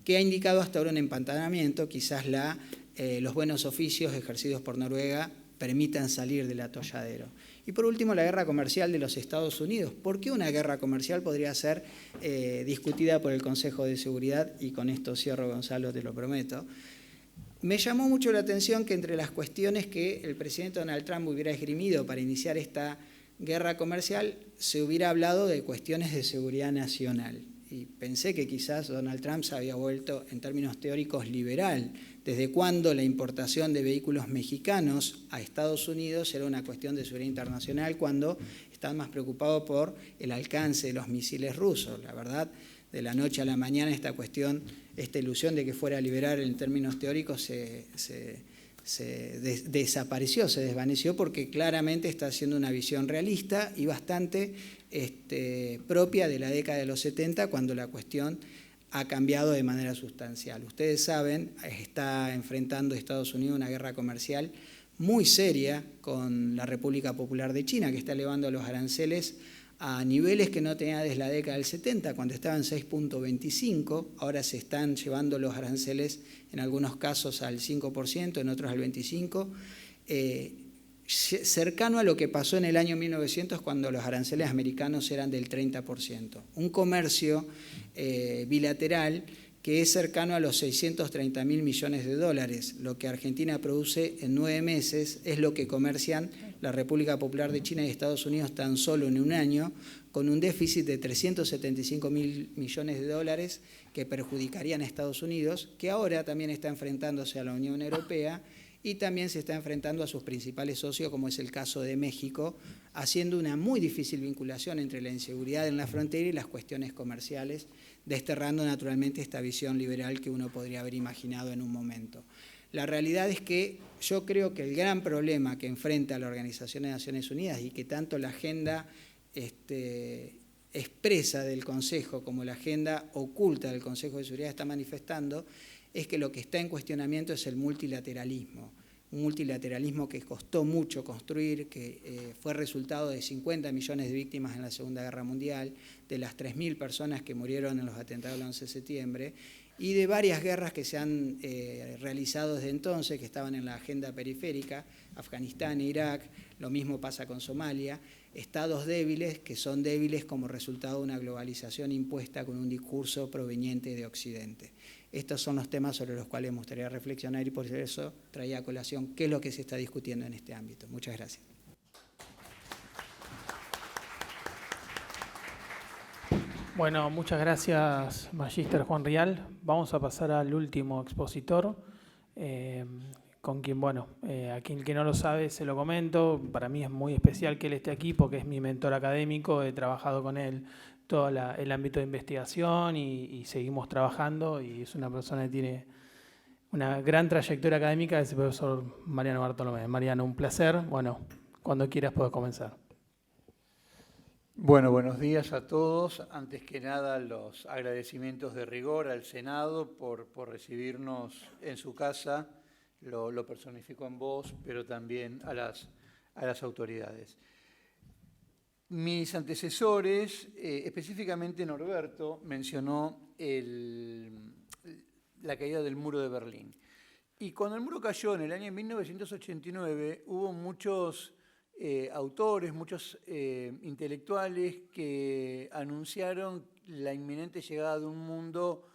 que ha indicado hasta ahora un empantanamiento. Quizás los buenos oficios ejercidos por Noruega permitan salir del atolladero. Y por último, la guerra comercial de los Estados Unidos. ¿Por qué una guerra comercial podría ser discutida por el Consejo de Seguridad? Y con esto cierro, Gonzalo, te lo prometo. Me llamó mucho la atención que entre las cuestiones que el presidente Donald Trump hubiera esgrimido para iniciar esta guerra comercial, se hubiera hablado de cuestiones de seguridad nacional. Y pensé que quizás Donald Trump se había vuelto, en términos teóricos, liberal. ¿Desde cuándo la importación de vehículos mexicanos a Estados Unidos era una cuestión de seguridad internacional cuando están más preocupados por el alcance de los misiles rusos? La verdad, de la noche a la mañana esta cuestión, esta ilusión de que fuera liberal en términos teóricos se desapareció, se desvaneció, porque claramente está haciendo una visión realista y bastante propia de la década de los 70, cuando la cuestión ha cambiado de manera sustancial. Ustedes saben, está enfrentando Estados Unidos una guerra comercial muy seria con la República Popular de China, que está elevando los aranceles a niveles que no tenía desde la década del 70, cuando estaban en 6.25, ahora se están llevando los aranceles en algunos casos al 5%, en otros al 25%, cercano a lo que pasó en el año 1900 cuando los aranceles americanos eran del 30%. Un comercio bilateral que es cercano a los 630.000 millones de dólares. Lo que Argentina produce en 9 meses es lo que comercian la República Popular de China y Estados Unidos tan solo en un año, con un déficit de 375.000 millones de dólares que perjudicarían a Estados Unidos, que ahora también está enfrentándose a la Unión Europea y también se está enfrentando a sus principales socios, como es el caso de México, haciendo una muy difícil vinculación entre la inseguridad en la frontera y las cuestiones comerciales, desterrando naturalmente esta visión liberal que uno podría haber imaginado en un momento. La realidad es que yo creo que el gran problema que enfrenta la Organización de Naciones Unidas y que tanto la agenda expresa del Consejo como la agenda oculta del Consejo de Seguridad está manifestando es que lo que está en cuestionamiento es el multilateralismo. Un multilateralismo que costó mucho construir, que fue resultado de 50 millones de víctimas en la Segunda Guerra Mundial, de las 3.000 personas que murieron en los atentados del 11 de septiembre, y de varias guerras que se han realizado desde entonces, que estaban en la agenda periférica, Afganistán e Irak, lo mismo pasa con Somalia, estados débiles que son débiles como resultado de una globalización impuesta con un discurso proveniente de Occidente. Estos son los temas sobre los cuales me gustaría reflexionar y por eso traía a colación qué es lo que se está discutiendo en este ámbito. Muchas gracias. Bueno, muchas gracias, Magíster Juan Rial. Vamos a pasar al último expositor, con quien, bueno, a quien que no lo sabe se lo comento. Para mí es muy especial que él esté aquí porque es mi mentor académico, he trabajado con él todo el ámbito de investigación y seguimos trabajando, y es una persona que tiene una gran trayectoria académica, es el profesor Mariano Bartolomé. Mariano, un placer. Bueno, cuando quieras puedes comenzar. Bueno, buenos días a todos. Antes que nada, los agradecimientos de rigor al Senado por recibirnos en su casa. Lo personifico en vos, pero también a las autoridades. Mis antecesores, específicamente Norberto, mencionó la caída del muro de Berlín. Y cuando el muro cayó en el año 1989, hubo muchos autores, muchos intelectuales que anunciaron la inminente llegada de un mundo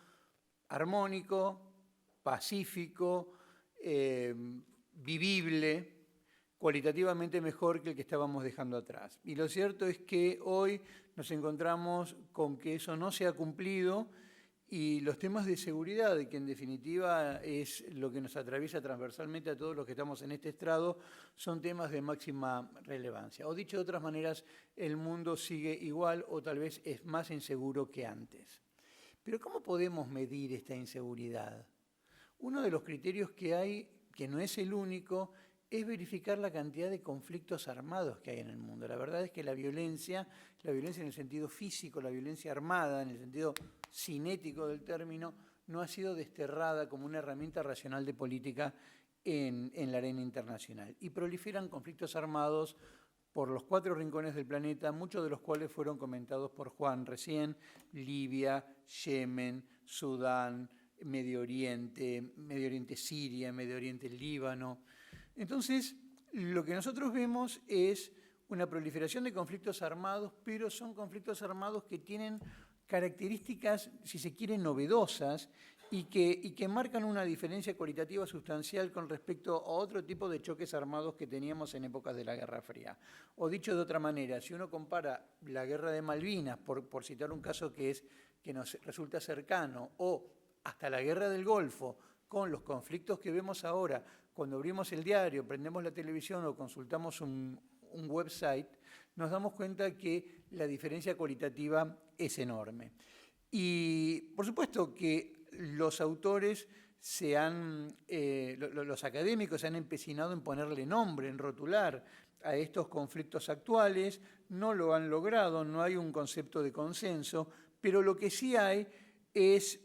armónico, pacífico, vivible, cualitativamente mejor que el que estábamos dejando atrás. Y lo cierto es que hoy nos encontramos con que eso no se ha cumplido, y los temas de seguridad, que en definitiva es lo que nos atraviesa transversalmente a todos los que estamos en este estrado, son temas de máxima relevancia. O dicho de otras maneras, el mundo sigue igual o tal vez es más inseguro que antes. Pero ¿cómo podemos medir esta inseguridad? Uno de los criterios que hay, que no es el único, es verificar la cantidad de conflictos armados que hay en el mundo. La verdad es que la violencia en el sentido físico, la violencia armada, en el sentido cinético del término, no ha sido desterrada como una herramienta racional de política en la arena internacional. Y proliferan conflictos armados por los 4 rincones del planeta, muchos de los cuales fueron comentados por Juan recién: Libia, Yemen, Sudán, Medio Oriente Siria, Medio Oriente Líbano. Entonces, lo que nosotros vemos es una proliferación de conflictos armados, pero son conflictos armados que tienen características, si se quiere, novedosas y que marcan una diferencia cualitativa sustancial con respecto a otro tipo de choques armados que teníamos en épocas de la Guerra Fría. O dicho de otra manera, si uno compara la Guerra de Malvinas, por citar un caso que nos resulta cercano, o hasta la Guerra del Golfo, con los conflictos que vemos ahora, cuando abrimos el diario, prendemos la televisión o consultamos un website, nos damos cuenta que la diferencia cualitativa es enorme. Y por supuesto que los autores los académicos se han empecinado en ponerle nombre, en rotular a estos conflictos actuales, no lo han logrado, no hay un concepto de consenso, pero lo que sí hay es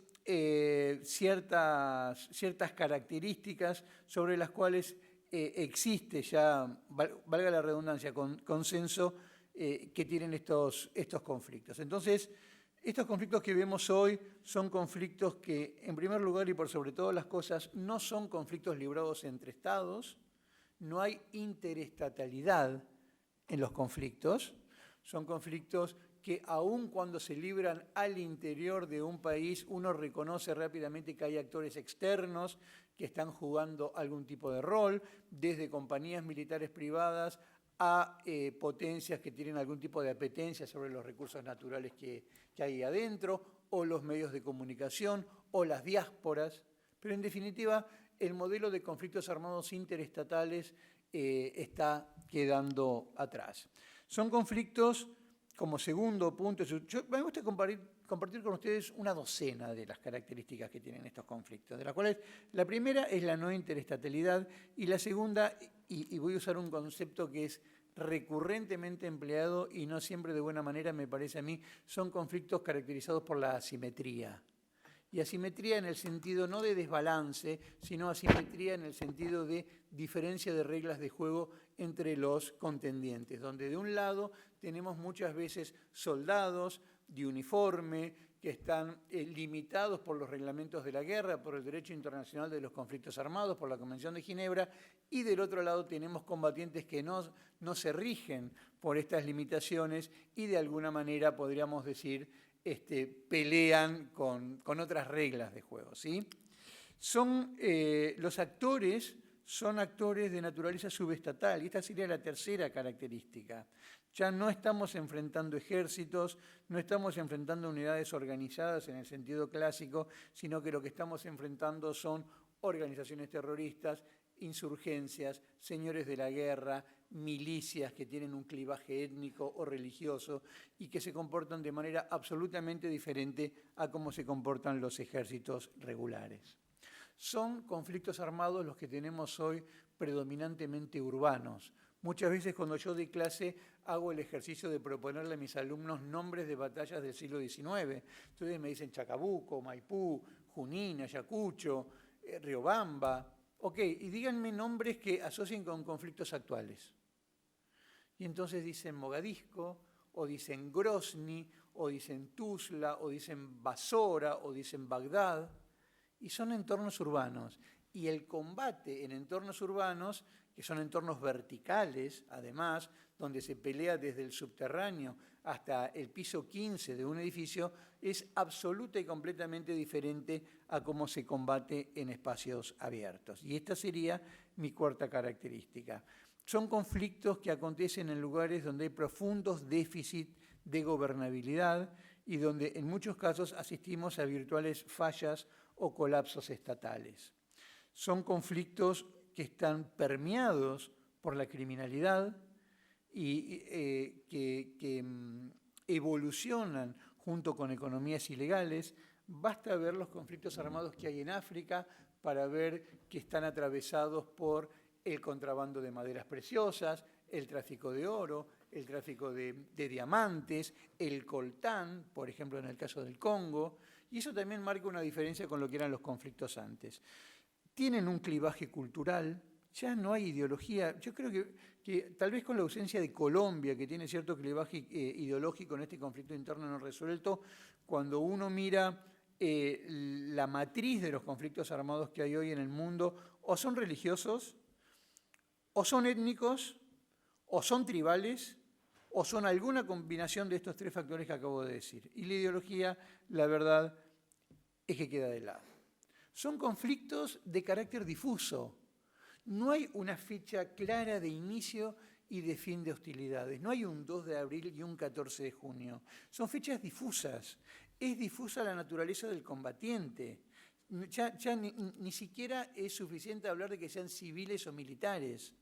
ciertas características sobre las cuales existe ya, valga la redundancia, consenso que tienen estos conflictos. Entonces, estos conflictos que vemos hoy son conflictos que, en primer lugar y por sobre todas las cosas, no son conflictos librados entre estados, no hay interestatalidad en los conflictos, son conflictos que aun cuando se libran al interior de un país, uno reconoce rápidamente que hay actores externos que están jugando algún tipo de rol, desde compañías militares privadas a potencias que tienen algún tipo de apetencia sobre los recursos naturales que hay adentro, o los medios de comunicación, o las diásporas. Pero en definitiva, el modelo de conflictos armados interestatales está quedando atrás. Son conflictos, como segundo punto, me gusta compartir con ustedes una docena de las características que tienen estos conflictos, de las cuales la primera es la no interestatalidad y la segunda, y voy a usar un concepto que es recurrentemente empleado y no siempre de buena manera, me parece a mí, son conflictos caracterizados por la asimetría. Y asimetría en el sentido no de desbalance, sino asimetría en el sentido de diferencia de reglas de juego entre los contendientes, donde de un lado tenemos muchas veces soldados de uniforme que están limitados por los reglamentos de la guerra, por el derecho internacional de los conflictos armados, por la Convención de Ginebra, y del otro lado tenemos combatientes que no se rigen por estas limitaciones y de alguna manera, podríamos decir, pelean con otras reglas de juego, ¿sí? Los actores son actores de naturaleza subestatal, y esta sería la tercera característica. Ya no estamos enfrentando ejércitos, no estamos enfrentando unidades organizadas en el sentido clásico, sino que lo que estamos enfrentando son organizaciones terroristas, insurgencias, señores de la guerra, milicias que tienen un clivaje étnico o religioso y que se comportan de manera absolutamente diferente a cómo se comportan los ejércitos regulares. Son conflictos armados los que tenemos hoy predominantemente urbanos. Muchas veces cuando yo doy clase hago el ejercicio de proponerle a mis alumnos nombres de batallas del siglo XIX. Entonces me dicen Chacabuco, Maipú, Junín, Ayacucho, Riobamba. Ok, y díganme nombres que asocien con conflictos actuales. Y entonces dicen Mogadisco, o dicen Grozny, o dicen Tuzla, o dicen Basora, o dicen Bagdad. Y son entornos urbanos. Y el combate en entornos urbanos, que son entornos verticales, además, donde se pelea desde el subterráneo hasta el piso 15 de un edificio, es absoluta y completamente diferente a cómo se combate en espacios abiertos. Y esta sería mi cuarta característica. Son conflictos que acontecen en lugares donde hay profundos déficits de gobernabilidad y donde en muchos casos asistimos a virtuales fallas o colapsos estatales. Son conflictos que están permeados por la criminalidad y que evolucionan junto con economías ilegales. Basta ver los conflictos armados que hay en África para ver que están atravesados por el contrabando de maderas preciosas, el tráfico de oro, el tráfico de diamantes, el coltán, por ejemplo, en el caso del Congo, y eso también marca una diferencia con lo que eran los conflictos antes. Tienen un clivaje cultural, ya no hay ideología. Yo creo que tal vez con la ausencia de Colombia, que tiene cierto clivaje ideológico en este conflicto interno no resuelto, cuando uno mira la matriz de los conflictos armados que hay hoy en el mundo, o son religiosos, o son étnicos, o son tribales, o son alguna combinación de estos tres factores que acabo de decir. Y la ideología, la verdad, es que queda de lado. Son conflictos de carácter difuso. No hay una fecha clara de inicio y de fin de hostilidades. No hay un 2 de abril y un 14 de junio. Son fechas difusas. Es difusa la naturaleza del combatiente. Ya ni siquiera es suficiente hablar de que sean civiles o militares.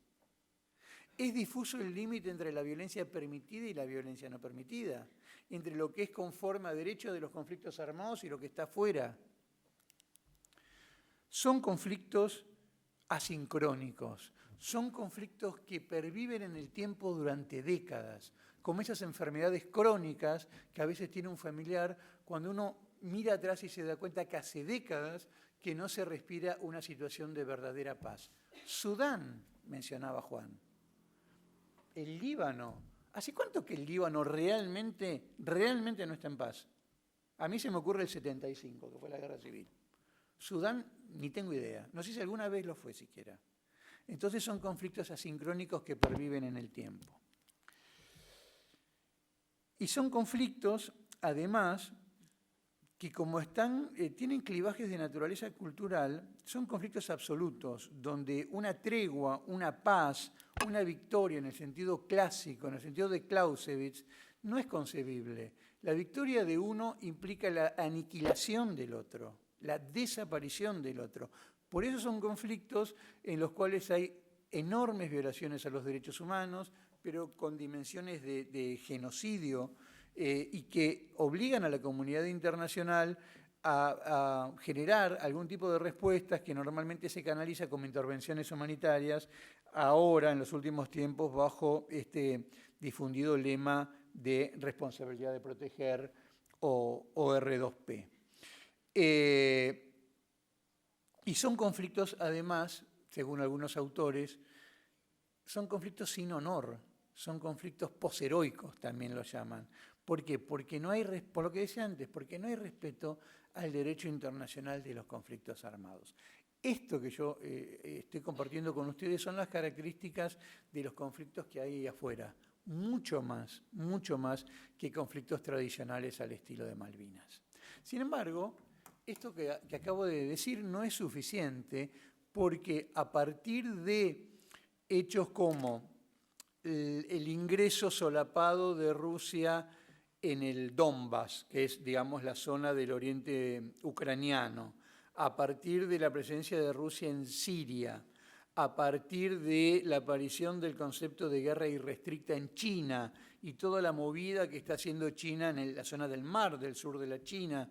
Es difuso el límite entre la violencia permitida y la violencia no permitida, entre lo que es conforme a derecho de los conflictos armados y lo que está fuera. Son conflictos asincrónicos, son conflictos que perviven en el tiempo durante décadas, como esas enfermedades crónicas que a veces tiene un familiar cuando uno mira atrás y se da cuenta que hace décadas que no se respira una situación de verdadera paz. Sudán, mencionaba Juan. El Líbano. ¿Hace cuánto que el Líbano realmente no está en paz? A mí se me ocurre el 75, que fue la guerra civil. Sudán, ni tengo idea. No sé si alguna vez lo fue siquiera. Entonces son conflictos asincrónicos que perviven en el tiempo. Y son conflictos, además, que como tienen clivajes de naturaleza cultural, son conflictos absolutos, donde una tregua, una paz, una victoria en el sentido clásico, en el sentido de Clausewitz, no es concebible. La victoria de uno implica la aniquilación del otro, la desaparición del otro. Por eso son conflictos en los cuales hay enormes violaciones a los derechos humanos, pero con dimensiones de genocidio, y que obligan a la comunidad internacional a generar algún tipo de respuestas que normalmente se canaliza como intervenciones humanitarias, ahora en los últimos tiempos bajo este difundido lema de responsabilidad de proteger o R2P. Y son conflictos, además, según algunos autores, son conflictos sin honor, son conflictos posheroicos, también lo llaman. ¿Por qué? Porque no hay, por lo que decía antes, porque no hay respeto al derecho internacional de los conflictos armados. Esto que yo estoy compartiendo con ustedes son las características de los conflictos que hay afuera. Mucho más que conflictos tradicionales al estilo de Malvinas. Sin embargo, esto que acabo de decir no es suficiente porque a partir de hechos como el ingreso solapado de Rusia en el Donbass, que es, digamos, la zona del oriente ucraniano, a partir de la presencia de Rusia en Siria, a partir de la aparición del concepto de guerra irrestricta en China y toda la movida que está haciendo China en la zona del mar, del sur de la China,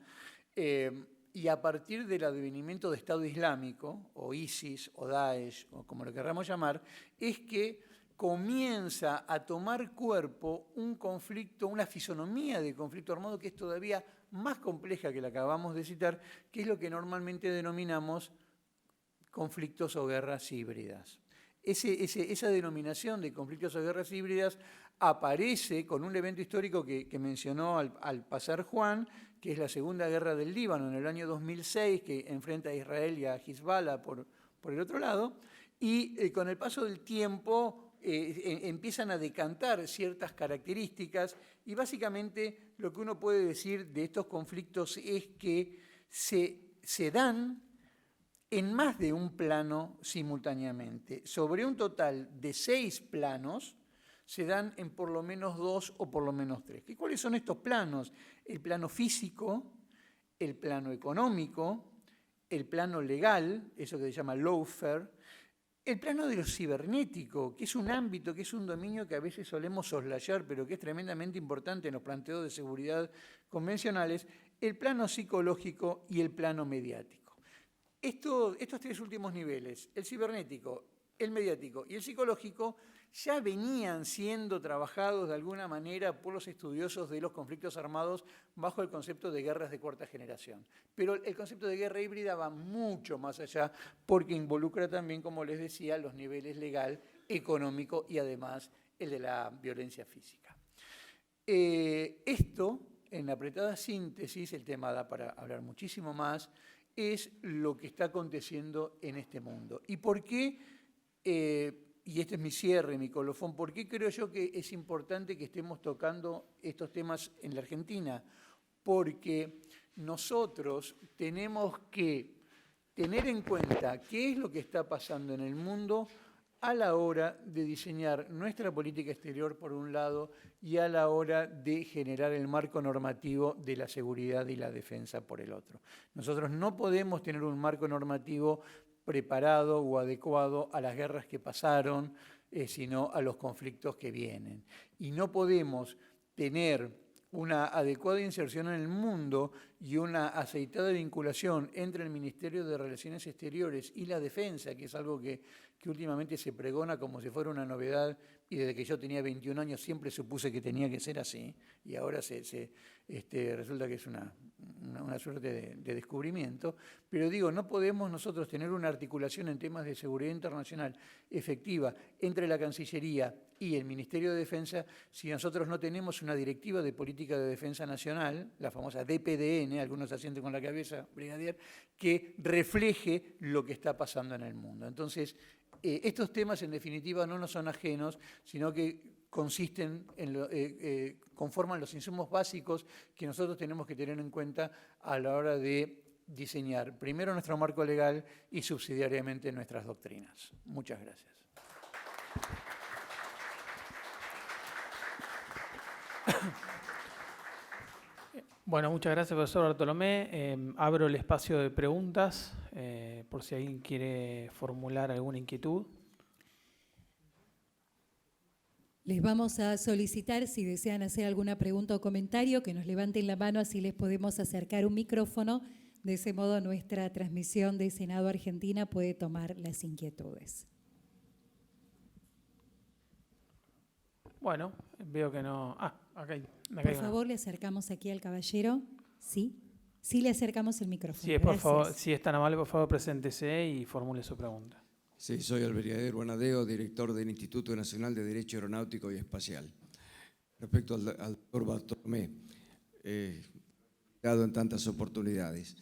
y a partir del advenimiento de Estado Islámico, o ISIS, o Daesh, o como lo queramos llamar, es que comienza a tomar cuerpo un conflicto, una fisonomía de conflicto armado que es todavía más compleja que la que acabamos de citar, que es lo que normalmente denominamos conflictos o guerras híbridas. Esa denominación de conflictos o guerras híbridas aparece con un evento histórico que mencionó al pasar Juan, que es la Segunda Guerra del Líbano en el año 2006, que enfrenta a Israel y a Hezbollah por el otro lado, y con el paso del tiempo empiezan a decantar ciertas características y básicamente lo que uno puede decir de estos conflictos es que se dan en más de un plano simultáneamente. Sobre un total de 6 planos se dan en por lo menos 2 o por lo menos 3. ¿Y cuáles son estos planos? El plano físico, el plano económico, el plano legal, eso que se llama lawfare, el plano de lo cibernético, que es un ámbito, que es un dominio que a veces solemos soslayar, pero que es tremendamente importante en los planteos de seguridad convencionales, el plano psicológico y el plano mediático. Estos 3 últimos niveles, el cibernético, el mediático y el psicológico ya venían siendo trabajados de alguna manera por los estudiosos de los conflictos armados bajo el concepto de guerras de cuarta generación. Pero el concepto de guerra híbrida va mucho más allá porque involucra también, como les decía, los niveles legal, económico y además el de la violencia física. Esto, en apretada síntesis, el tema da para hablar muchísimo más, es lo que está aconteciendo en este mundo. ¿Y por qué? Y este es mi cierre, mi colofón, ¿por qué creo yo que es importante que estemos tocando estos temas en la Argentina? Porque nosotros tenemos que tener en cuenta qué es lo que está pasando en el mundo a la hora de diseñar nuestra política exterior por un lado y a la hora de generar el marco normativo de la seguridad y la defensa por el otro. Nosotros no podemos tener un marco normativo preparado o adecuado a las guerras que pasaron, sino a los conflictos que vienen. Y no podemos tener una adecuada inserción en el mundo y una aceitada vinculación entre el Ministerio de Relaciones Exteriores y la Defensa, que es algo que últimamente se pregona como si fuera una novedad, y desde que yo tenía 21 años siempre supuse que tenía que ser así, y ahora resulta que es una suerte de descubrimiento. Pero digo, no podemos nosotros tener una articulación en temas de seguridad internacional efectiva entre la Cancillería y el Ministerio de Defensa si nosotros no tenemos una directiva de política de defensa nacional, la famosa DPDN, algunos asienten con la cabeza, brigadier, que refleje lo que está pasando en el mundo. Entonces, estos temas en definitiva no nos son ajenos, sino que conforman los insumos básicos que nosotros tenemos que tener en cuenta a la hora de diseñar primero nuestro marco legal y subsidiariamente nuestras doctrinas. Muchas gracias. Bueno, muchas gracias, profesor Bartolomé. Abro el espacio de preguntas por si alguien quiere formular alguna inquietud. Les vamos a solicitar, si desean hacer alguna pregunta o comentario, que nos levanten la mano, así les podemos acercar un micrófono. De ese modo, nuestra transmisión de Senado Argentina puede tomar las inquietudes. Bueno, veo que no... acá hay una. Por favor, le acercamos aquí al caballero. ¿Sí? Sí, le acercamos el micrófono. Sí, por favor, si es tan amable, por favor, preséntese y formule su pregunta. Sí, soy el brigadier Bonadeo, director del Instituto Nacional de Derecho Aeronáutico y Espacial. Respecto al doctor Bartolomé, dado en tantas oportunidades,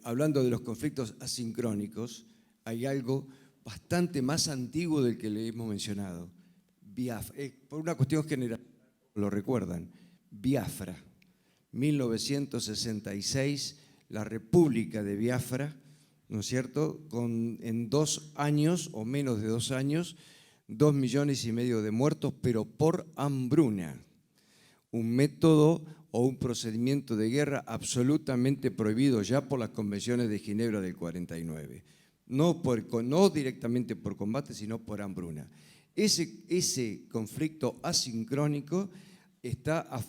hablando de los conflictos asincrónicos, hay algo bastante más antiguo del que le hemos mencionado. Biafra, por una cuestión general, lo recuerdan, Biafra, 1966, la República de Biafra, ¿no es cierto?, en 2 años o menos de 2 años, 2,5 millones de muertos, pero por hambruna. Un método o un procedimiento de guerra absolutamente prohibido ya por las convenciones de Ginebra del 49. No directamente por combate, sino por hambruna. Ese conflicto asincrónico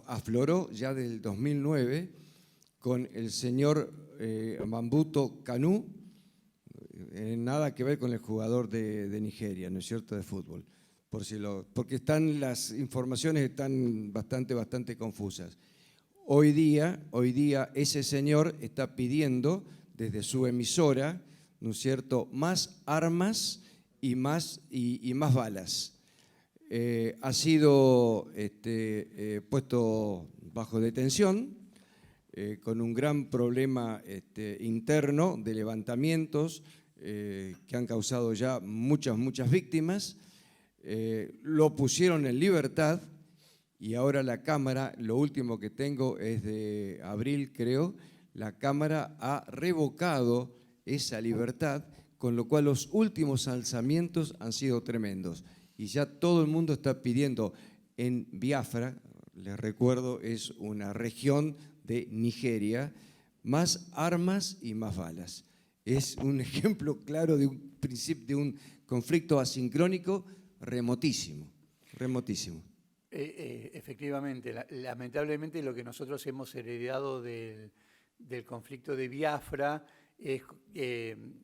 afloró ya del 2009 con el señor Mambuto Kanú, nada que ver con el jugador de Nigeria, ¿no es cierto?, de fútbol, porque las informaciones están bastante confusas. Hoy día ese señor está pidiendo desde su emisora, ¿no es cierto?, más armas y más balas. Ha sido puesto bajo detención con un gran problema interno de levantamientos que han causado ya muchas víctimas. Lo pusieron en libertad y ahora la Cámara, lo último que tengo es de abril, creo, la Cámara ha revocado esa libertad, con lo cual los últimos alzamientos han sido tremendos. Y ya todo el mundo está pidiendo en Biafra, les recuerdo, es una región de Nigeria, más armas y más balas. Es un ejemplo claro de un conflicto asincrónico remotísimo. Efectivamente, lamentablemente lo que nosotros hemos heredado del conflicto de Biafra es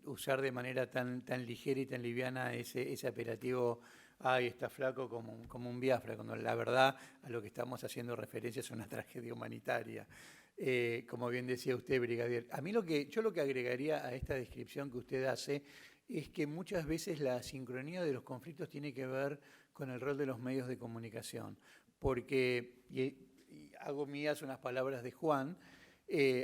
usar de manera tan ligera y tan liviana ese apelativo, ay, está flaco como un Biafra, cuando la verdad a lo que estamos haciendo referencia es una tragedia humanitaria. Como bien decía usted, brigadier, a mí yo lo que agregaría a esta descripción que usted hace es que muchas veces la sincronía de los conflictos tiene que ver con el rol de los medios de comunicación, porque, y hago mías unas palabras de Juan,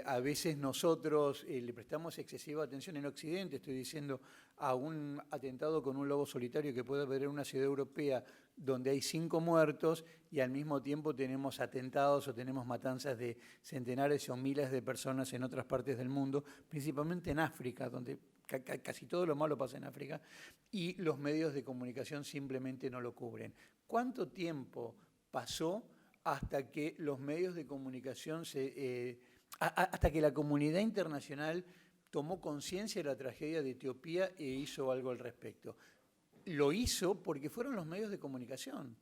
a veces nosotros le prestamos excesiva atención en Occidente, estoy diciendo, a un atentado con un lobo solitario que puede haber en una ciudad europea donde hay 5 muertos y al mismo tiempo tenemos atentados o tenemos matanzas de centenares o miles de personas en otras partes del mundo, principalmente en África, donde casi todo lo malo pasa en África, y los medios de comunicación simplemente no lo cubren. ¿Cuánto tiempo pasó hasta que los medios de comunicación hasta que la comunidad internacional tomó conciencia de la tragedia de Etiopía e hizo algo al respecto? Lo hizo porque fueron los medios de comunicación.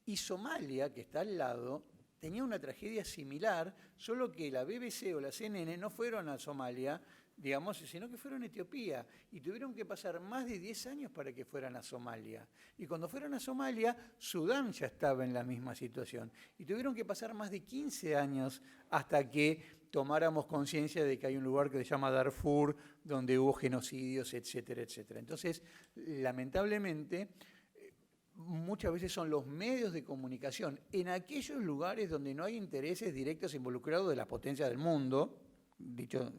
Y Somalia, que está al lado, tenía una tragedia similar, solo que la BBC o la CNN no fueron a Somalia, digamos, sino que fueron a Etiopía. Y tuvieron que pasar más de 10 años para que fueran a Somalia. Y cuando fueron a Somalia, Sudán ya estaba en la misma situación. Y tuvieron que pasar más de 15 años hasta que tomáramos conciencia de que hay un lugar que se llama Darfur, donde hubo genocidios, etcétera, etcétera. Entonces, lamentablemente, muchas veces son los medios de comunicación en aquellos lugares donde no hay intereses directos involucrados de las potencias del mundo, dicho,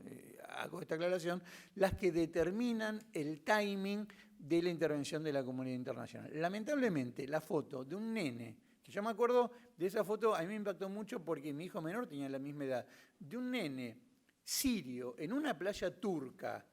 hago esta aclaración, las que determinan el timing de la intervención de la comunidad internacional. Lamentablemente, la foto de un nene, que yo me acuerdo de esa foto, a mí me impactó mucho porque mi hijo menor tenía la misma edad, de un nene sirio en una playa turca,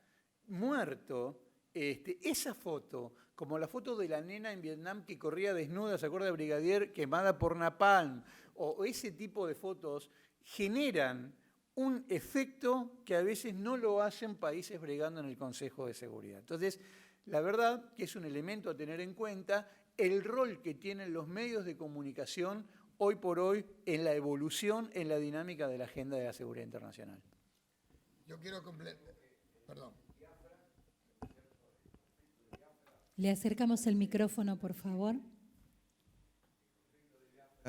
muerto, esa foto, como la foto de la nena en Vietnam que corría desnuda, ¿se acuerda, brigadier? Quemada por napalm, o ese tipo de fotos, generan un efecto que a veces no lo hacen países bregando en el Consejo de Seguridad. Entonces, la verdad que es un elemento a tener en cuenta el rol que tienen los medios de comunicación hoy por hoy en la evolución, en la dinámica de la agenda de la seguridad internacional. Yo quiero completar, perdón. Le acercamos el micrófono, por favor.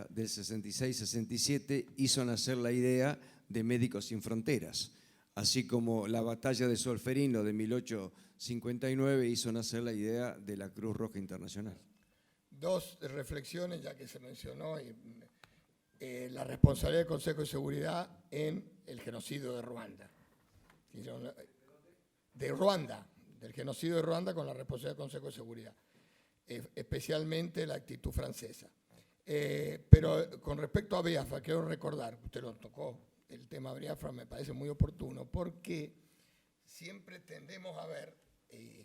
Del 66-67 hizo nacer la idea de Médicos Sin Fronteras, así como la batalla de Solferino de 1859 hizo nacer la idea de la Cruz Roja Internacional. 2 reflexiones, ya que se mencionó la responsabilidad del Consejo de Seguridad en el genocidio de Ruanda. Del genocidio de Ruanda con la responsabilidad del Consejo de Seguridad, especialmente la actitud francesa. Pero con respecto a Biafra, quiero recordar, usted lo tocó, el tema Biafra me parece muy oportuno, porque siempre tendemos a ver,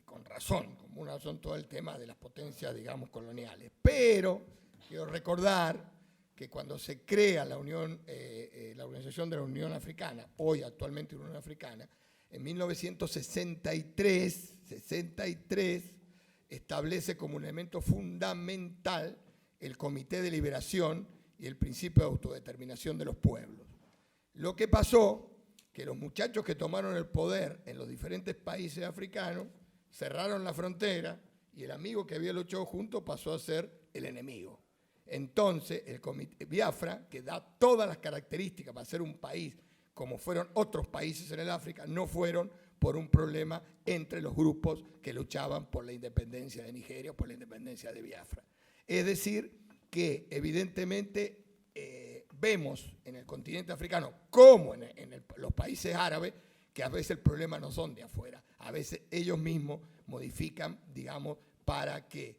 con razón, como una razón, todo el tema de las potencias, digamos, coloniales. Pero quiero recordar que cuando se crea la Organización de la Unión Africana, hoy actualmente Unión Africana, en 1963, establece como un elemento fundamental el Comité de Liberación y el principio de autodeterminación de los pueblos. Lo que pasó, que los muchachos que tomaron el poder en los diferentes países africanos cerraron la frontera y el amigo que había luchado juntos pasó a ser el enemigo. Entonces, el Comité Biafra, que da todas las características para ser un país como fueron otros países en el África, no fueron por un problema entre los grupos que luchaban por la independencia de Nigeria o por la independencia de Biafra. Es decir, que evidentemente vemos en el continente africano, como en los países árabes, que a veces el problema no son de afuera, a veces ellos mismos modifican, digamos, para que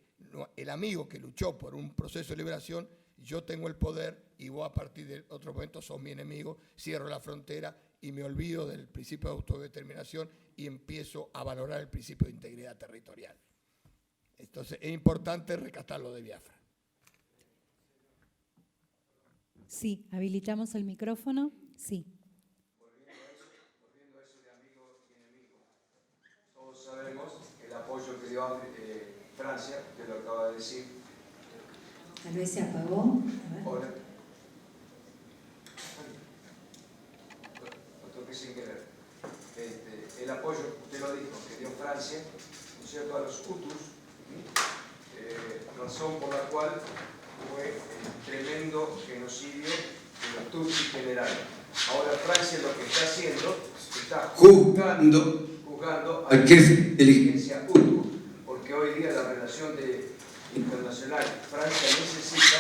el amigo que luchó por un proceso de liberación, yo tengo el poder y vos a partir de otro momento sos mi enemigo, cierro la frontera y me olvido del principio de autodeterminación y empiezo a valorar el principio de integridad territorial. Entonces es importante rescatar lo de Biafra. Sí, habilitamos el micrófono. Sí. Volviendo a eso de amigo y enemigo, todos sabemos el apoyo que dio Francia, que lo acaba de decir. Tal vez se apagó. Hola. Lo toqué sin querer. El apoyo apoyo, usted lo dijo, que dio Francia, ¿no es cierto?, a los Hutus, razón por la cual fue el tremendo genocidio de los Tutsis generales. Ahora Francia lo que está haciendo, está juzgando a la inteligencia Hutu, porque hoy día la relación internacional, Francia necesita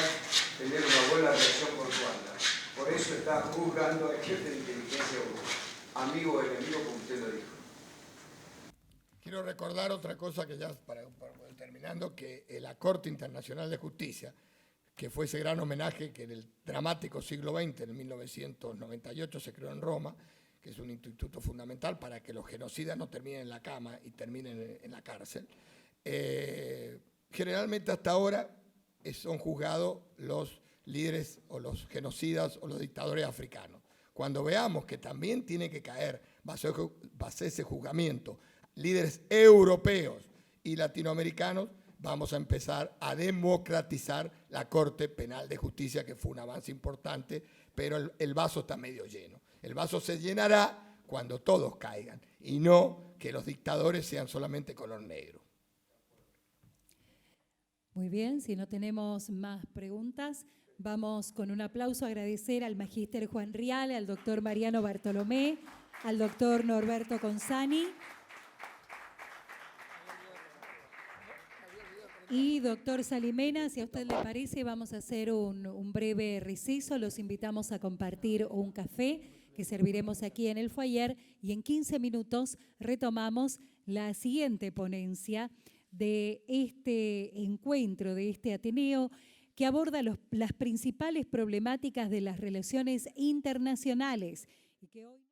tener una buena relación con Ruanda. Por eso está juzgando al jefe de inteligencia Hutu. Amigo o enemigo, como usted lo dijo. Quiero recordar otra cosa que ya para terminando, que la Corte Internacional de Justicia, que fue ese gran homenaje que en el dramático siglo XX, en 1998, se creó en Roma, que es un instituto fundamental para que los genocidas no terminen en la cama y terminen en la cárcel. Generalmente hasta ahora son juzgados los líderes o los genocidas o los dictadores africanos. Cuando veamos que también tiene que caer bajo ese juzgamiento líderes europeos y latinoamericanos, vamos a empezar a democratizar la Corte Penal de Justicia, que fue un avance importante, pero el vaso está medio lleno. El vaso se llenará cuando todos caigan y no que los dictadores sean solamente color negro. Muy bien, si no tenemos más preguntas, vamos con un aplauso a agradecer al magíster Juan Rial, al doctor Mariano Bartolomé, al doctor Norberto Consani. Y doctor Salimena, si a usted le parece, vamos a hacer un breve receso. Los invitamos a compartir un café que serviremos aquí en el foyer y en 15 minutos retomamos la siguiente ponencia de este encuentro, de este Ateneo, que aborda las principales problemáticas de las relaciones internacionales y que hoy